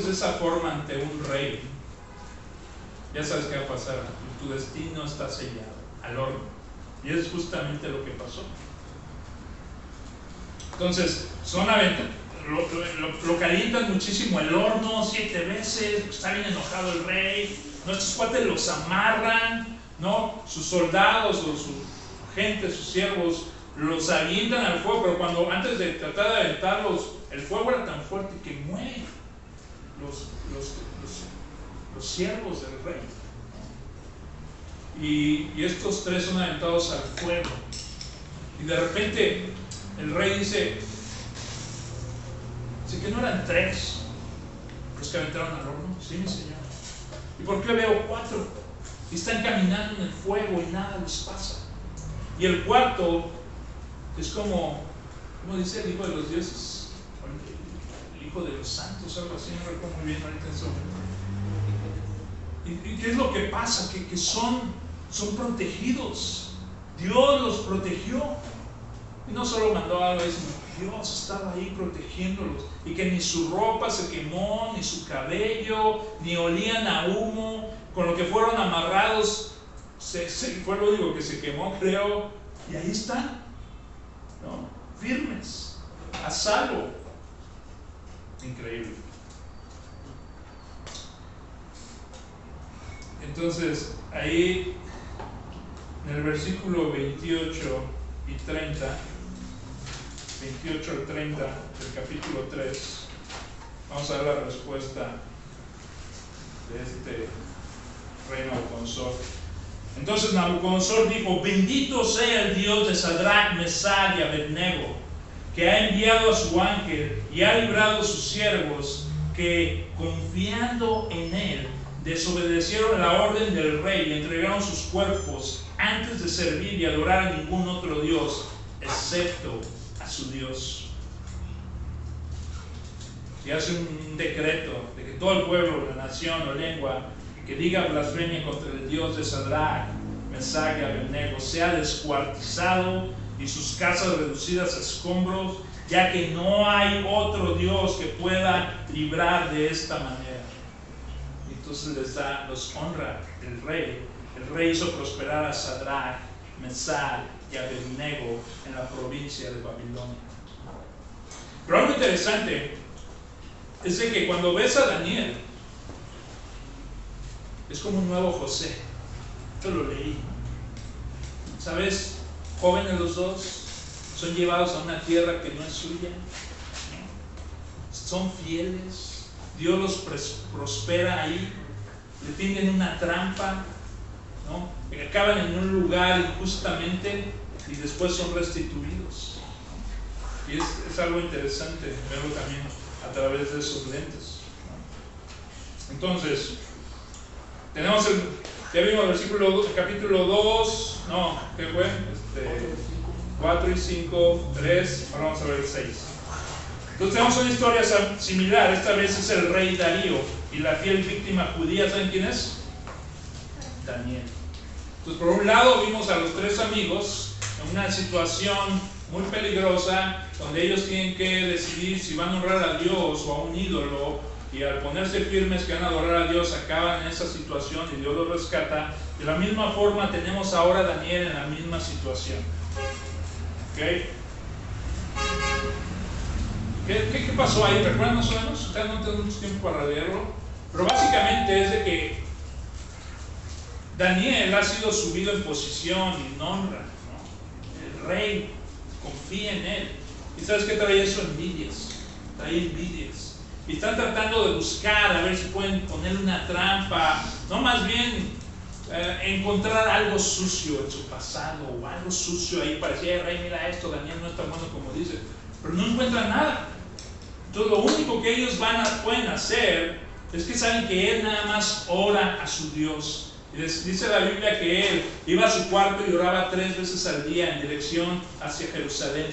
de esa forma ante un rey, ya sabes qué va a pasar. Tu destino está sellado al horno. Y es justamente lo que pasó. Entonces, lo calientan muchísimo el horno 7 veces, está bien enojado el rey. Nuestros cuates los amarran, ¿no? Sus soldados o su gente, sus siervos, los avientan al fuego, pero cuando antes de tratar de aventarlos, el fuego era tan fuerte que mueren los siervos del rey. Y estos 3 son aventados al fuego. Y de repente el rey dice que no eran 3 los que aventaron al horno. Sí, mi señor. ¿Y por qué veo 4? Y están caminando en el fuego y nada les pasa. Y el cuarto es como dice el hijo de los dioses, el hijo de los santos, algo así, no recuerdo muy bien ahorita eso. ¿Y qué es lo que pasa? Que son protegidos. Dios los protegió. Y no solo mandó algo ahí, sino Dios estaba ahí protegiéndolos. Y que ni su ropa se quemó, ni su cabello, ni olían a humo. Con lo que fueron amarrados, fue lo único que se quemó, creo. Y ahí están, ¿no? Firmes, a salvo. Increíble. Entonces, ahí en el versículo 28 y 30, 28 al 30 del capítulo 3, vamos a ver la respuesta de este rey Nabucodonosor. Entonces Nabucodonosor dijo: bendito sea el Dios de Sadrach, Mesach y Abednego, que ha enviado a su ángel y ha librado a sus siervos, que confiando en él desobedecieron la orden del rey y entregaron sus cuerpos antes de servir y adorar a ningún otro Dios excepto a su Dios. Y hace un decreto de que todo el pueblo, la nación o lengua que diga blasfemia contra el Dios de Sadrach, Mesach y Abednego sea descuartizado y sus casas reducidas a escombros, ya que no hay otro Dios que pueda librar de esta manera. Entonces los honra el rey. El rey hizo prosperar a Sadrach, Mesach y Abednego en la provincia de Babilonia. Pero algo interesante es de que cuando ves a Daniel, es como un nuevo José. Yo lo leí. ¿Sabes? Jóvenes los dos, son llevados a una tierra que no es suya, son fieles, Dios los prospera ahí, le tienden una trampa, ¿no? Acaban en un lugar injustamente y después son restituidos. Y es algo interesante verlo también a través de esos lentes, ¿no? Entonces, tenemos ya vimos el capítulo 2, no, ¿qué fue? 4 y 5, 3, ahora vamos a ver el 6. Entonces tenemos una historia similar, esta vez es el rey Darío y la fiel víctima judía, ¿saben quién es? Daniel. Entonces por un lado vimos a los 3 amigos en una situación muy peligrosa, donde ellos tienen que decidir si van a honrar a Dios o a un ídolo, y al ponerse firmes que van a adorar a Dios acaban en esa situación y Dios los rescata. De la misma forma tenemos ahora a Daniel en la misma situación. ¿Okay? ¿Qué pasó ahí? ¿Recuerdan más o menos? Ustedes no tienen mucho tiempo para leerlo, pero básicamente es de que Daniel ha sido subido en posición y en honra, ¿no? El rey confía en él. ¿Y sabes qué trae eso? Envidias. Trae envidias. Y están tratando de buscar a ver si pueden ponerle una trampa, no, más bien encontrar algo sucio en su pasado o algo sucio ahí para decir, rey, mira esto, Daniel no es tan bueno como dice, pero no encuentran nada. Entonces lo único que ellos pueden hacer es que saben que él nada más ora a su Dios. Y dice la Biblia que él iba a su cuarto y oraba 3 veces al día en dirección hacia Jerusalén,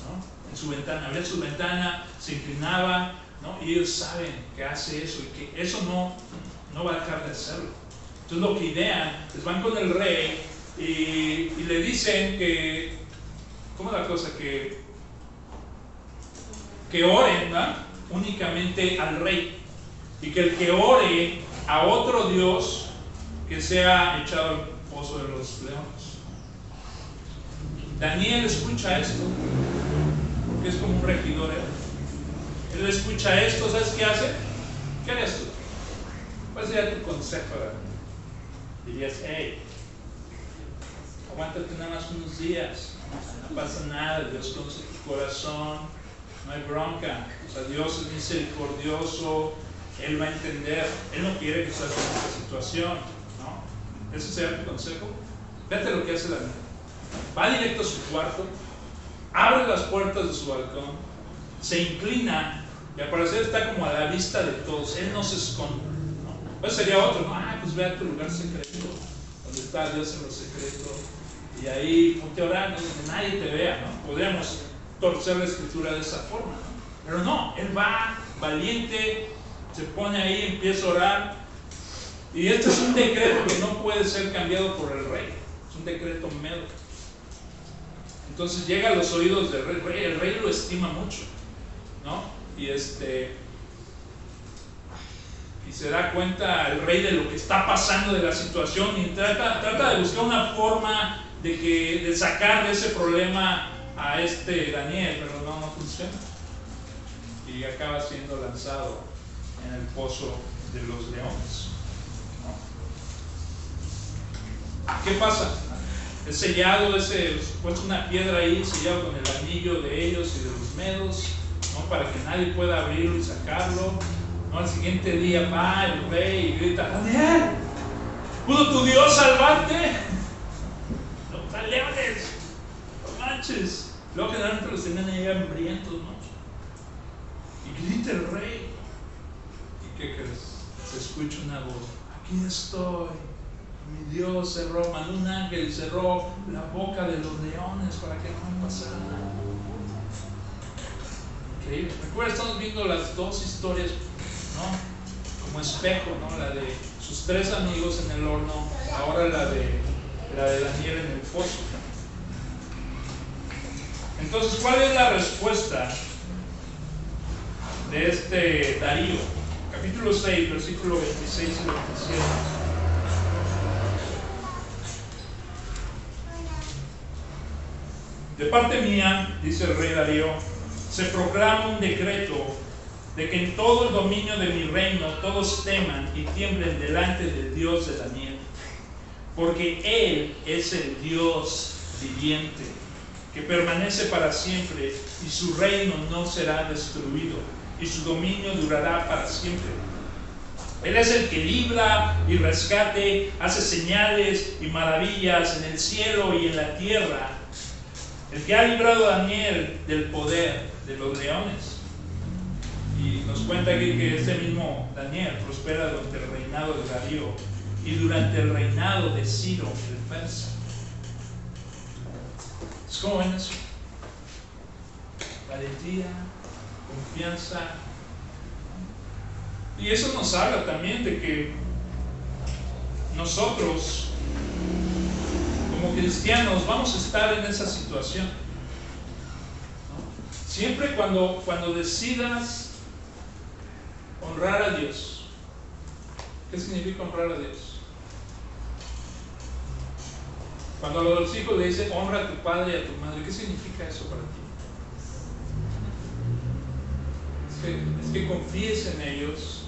¿no? En su ventana, abría su ventana, se inclinaba, ¿no? Y ellos saben que hace eso y que eso no va a dejar de hacerlo. Entonces lo que idean es van con el rey y le dicen que, ¿cómo es la cosa? Que oren, ¿no? Únicamente al rey, y que el que ore a otro Dios que sea echado al pozo de los leones. Daniel escucha esto porque es como un regidor. Él escucha esto, ¿sabes qué hace? ¿Qué harías tú? ¿Cuál sería tu consejo? Dirías, hey, aguántate nada más unos días, no pasa nada, Dios conoce tu corazón, no hay bronca, o sea, Dios es misericordioso, Él va a entender, Él no quiere que estés en esta situación, ¿no? ¿Ese sería tu consejo? Fíjate lo que hace Daniel. Va directo a su cuarto, abre las puertas de su balcón, se inclina y al parecer está como a la vista de todos, Él no se esconde, ¿no? Pues sería otro, ¿no? Pues ve a tu lugar secreto, donde está Dios en lo secreto, y ahí ponte a orar, donde nadie te vea, ¿no? Podríamos torcer la escritura de esa forma, ¿no? Pero no, él va valiente, se pone ahí, empieza a orar, y este es un decreto que no puede ser cambiado por el rey, es un decreto medo. Entonces llega a los oídos del rey, el rey lo estima mucho, ¿no? Y se da cuenta el rey de lo que está pasando, de la situación, y trata de buscar una forma de sacar de ese problema a Daniel, pero no funciona, y acaba siendo lanzado en el pozo de los leones, ¿no? ¿Qué pasa? Es sellado, puesto una piedra ahí, sellado con el anillo de ellos y de los medos, ¿no? Para que nadie pueda abrirlo y sacarlo, ¿no? Al siguiente día va el rey y grita, Daniel, ¿pudo tu Dios salvarte? Los leones, no manches. Luego generalmente los tenían ahí hambrientos, ¿no? Y grita el rey. ¿Y qué crees? Se escucha una voz, aquí estoy. Mi Dios mandó un ángel y cerró la boca de los leones para que no pasara nada. Increíble. Recuerda, estamos viendo las dos historias, ¿no? Como espejo, ¿no? La de sus 3 amigos en el horno, ahora la de Daniel en el pozo. Entonces, ¿cuál es la respuesta de Darío? Capítulo 6, versículo 26 y 27. De parte mía, dice el rey Darío, se proclama un decreto de que en todo el dominio de mi reino todos teman y tiemblen delante del Dios de Daniel, porque Él es el Dios viviente, que permanece para siempre, y su reino no será destruido, y su dominio durará para siempre. Él es el que libra y rescate, hace señales y maravillas en el cielo y en la tierra, el que ha librado a Daniel del poder de los leones. Y nos cuenta aquí que este mismo Daniel prospera durante el reinado de Darío y durante el reinado de Ciro el persa. ¿Cómo ven eso? Valentía, confianza. Y eso nos habla también de que nosotros, como cristianos, vamos a estar en esa situación. Siempre cuando decidas honrar a Dios. ¿Qué significa honrar a Dios? Cuando a los hijos le dicen honra a tu padre y a tu madre, ¿qué significa eso para ti? Es que confíes en ellos,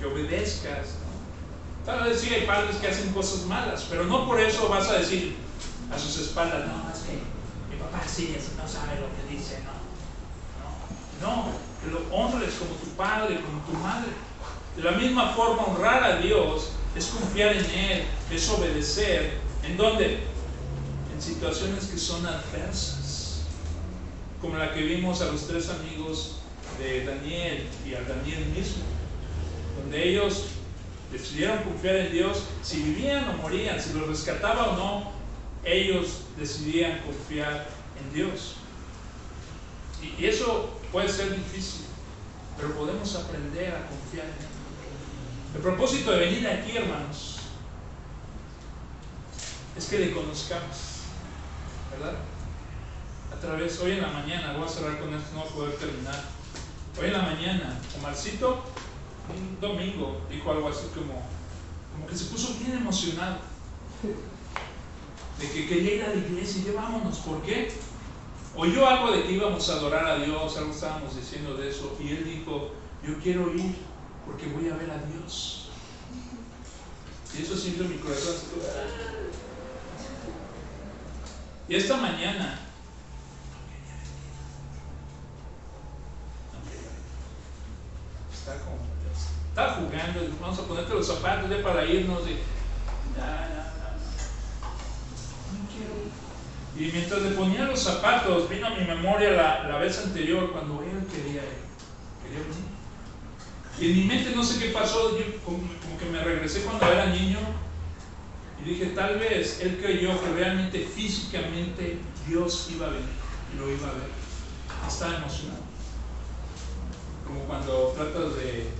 que obedezcas, ¿no? Tal vez sí hay padres que hacen cosas malas, pero no por eso vas a decir a sus espaldas, no, es que mi papá sí, no sabe lo que dice, no, que lo honres como tu padre, como tu madre. De la misma forma, honrar a Dios es confiar en Él, es obedecer. ¿En dónde? En situaciones que son adversas, como la que vimos a los 3 amigos de Daniel y a Daniel mismo, donde ellos decidieron confiar en Dios. Si vivían o morían, si los rescataba o no, ellos decidían confiar en Dios. Y eso puede ser difícil, pero podemos aprender a confiar en Él. El propósito de venir aquí, hermanos, es que le conozcamos, ¿verdad? A través, hoy en la mañana, voy a cerrar con esto, no voy a poder terminar. Hoy en la mañana, Omarcito, un domingo, dijo algo así como que se puso bien emocionado de que quería ir a la iglesia. Y yo, vámonos, ¿por qué? Oyó algo de que íbamos a adorar a Dios, algo estábamos diciendo de eso, y él dijo, yo quiero ir porque voy a ver a Dios. Y eso siento en mi corazón. Y esta mañana estaba jugando, vamos a ponerte los zapatos ya para irnos, y no quiero. Y mientras le ponía los zapatos, vino a mi memoria la vez anterior cuando él quería venir. Y en mi mente no sé qué pasó, yo como que me regresé cuando era niño y dije, tal vez él creyó que realmente físicamente Dios iba a venir y lo iba a ver. Estaba emocionado. Como cuando tratas de,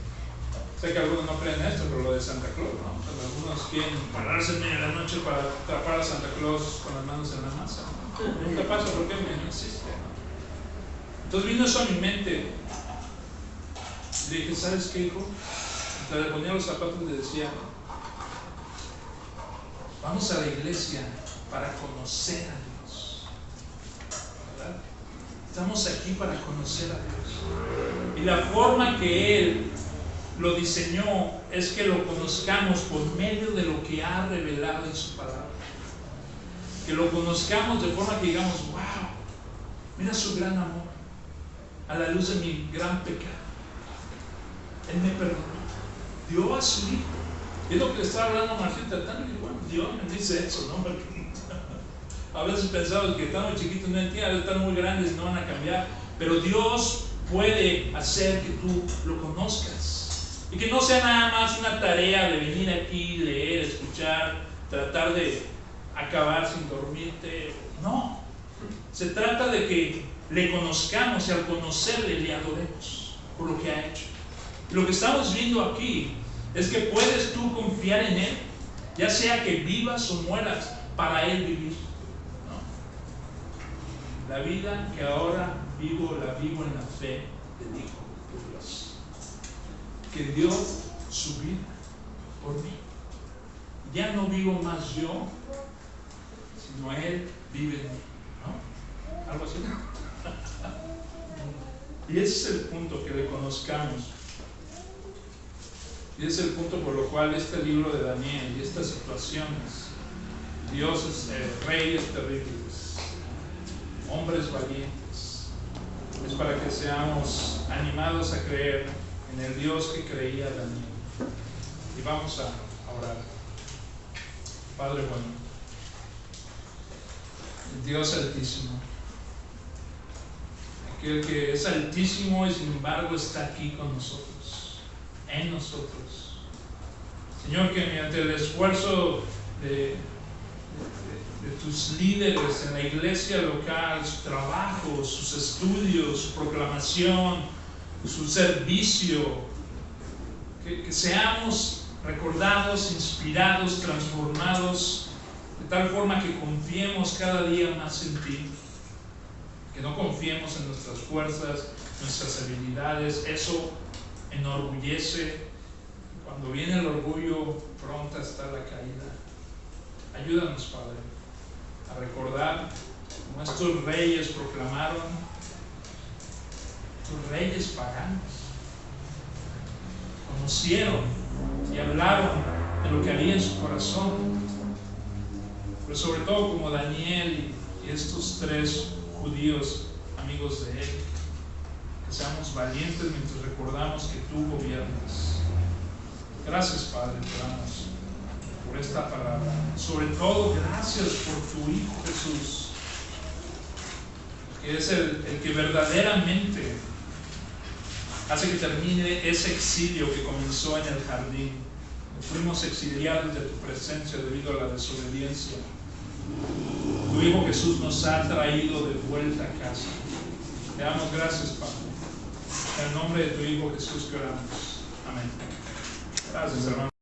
sé que algunos no creen esto, pero lo de Santa Claus, ¿no? Cuando algunos quieren pararse en medio de la noche para atrapar a Santa Claus con las manos en la masa, ¿no? Nunca pasa porque no existe, ¿no? Entonces vino eso a mi mente. Le dije, ¿sabes qué, hijo? Entonces le ponía los zapatos y le decía, vamos a la iglesia para conocer a Dios, ¿verdad? Estamos aquí para conocer a Dios. Y la forma que Él lo diseñó es que lo conozcamos por medio de lo que ha revelado en su palabra. Que lo conozcamos de forma que digamos, wow, mira su gran amor a la luz de mi gran pecado. Él me perdonó, dio a su hijo. Es lo que le estaba hablando a Marcita, bueno, Dios me dice eso, ¿no? Porque a veces pensamos que están muy chiquitos, no entienden, están muy grandes y no van a cambiar. Pero Dios puede hacer que tú lo conozcas. Y que no sea nada más una tarea de venir aquí, leer, escuchar, tratar de acabar sin dormirte. No. Se trata de que le conozcamos y al conocerle le adoremos por lo que ha hecho. Lo que estamos viendo aquí es que puedes tú confiar en Él, ya sea que vivas o mueras, para Él vivir, ¿no? La vida que ahora vivo, la vivo en la fe del Hijo de Dios, que dio su vida por mí. Ya no vivo más yo, sino Él vive en mí, ¿no? Algo así. Y ese es el punto, que le conozcamos. Y ese es el punto por lo cual este libro de Daniel y estas situaciones, dioses, reyes terribles, hombres valientes, es para que seamos animados a creer en el Dios que creía Daniel. Y vamos a orar. Padre bueno, el Dios altísimo, aquel que es altísimo y sin embargo está aquí con nosotros, en nosotros. Señor, que mediante el esfuerzo de tus líderes en la iglesia local, su trabajo, sus estudios, su proclamación, su servicio, que seamos recordados, inspirados, transformados, de tal forma que confiemos cada día más en ti. que no confiemos en nuestras fuerzas, nuestras habilidades. Eso enorgullece. Cuando viene el orgullo, pronta está la caída. Ayúdanos, Padre, a recordar como estos reyes proclamaron, estos reyes paganos conocieron y hablaron de lo que había en su corazón, pero sobre todo como Daniel y estos 3 judíos amigos de él, que seamos valientes mientras recordamos que tú gobiernas. Gracias, Padre, te damos por esta palabra. Sobre todo, gracias por tu Hijo Jesús, que es el que verdaderamente hace que termine ese exilio que comenzó en el jardín. Fuimos exiliados de tu presencia debido a la desobediencia. Tu Hijo Jesús nos ha traído de vuelta a casa. Te damos gracias, Padre. En el nombre de tu Hijo Jesús que oramos. Amén. Gracias, hermano.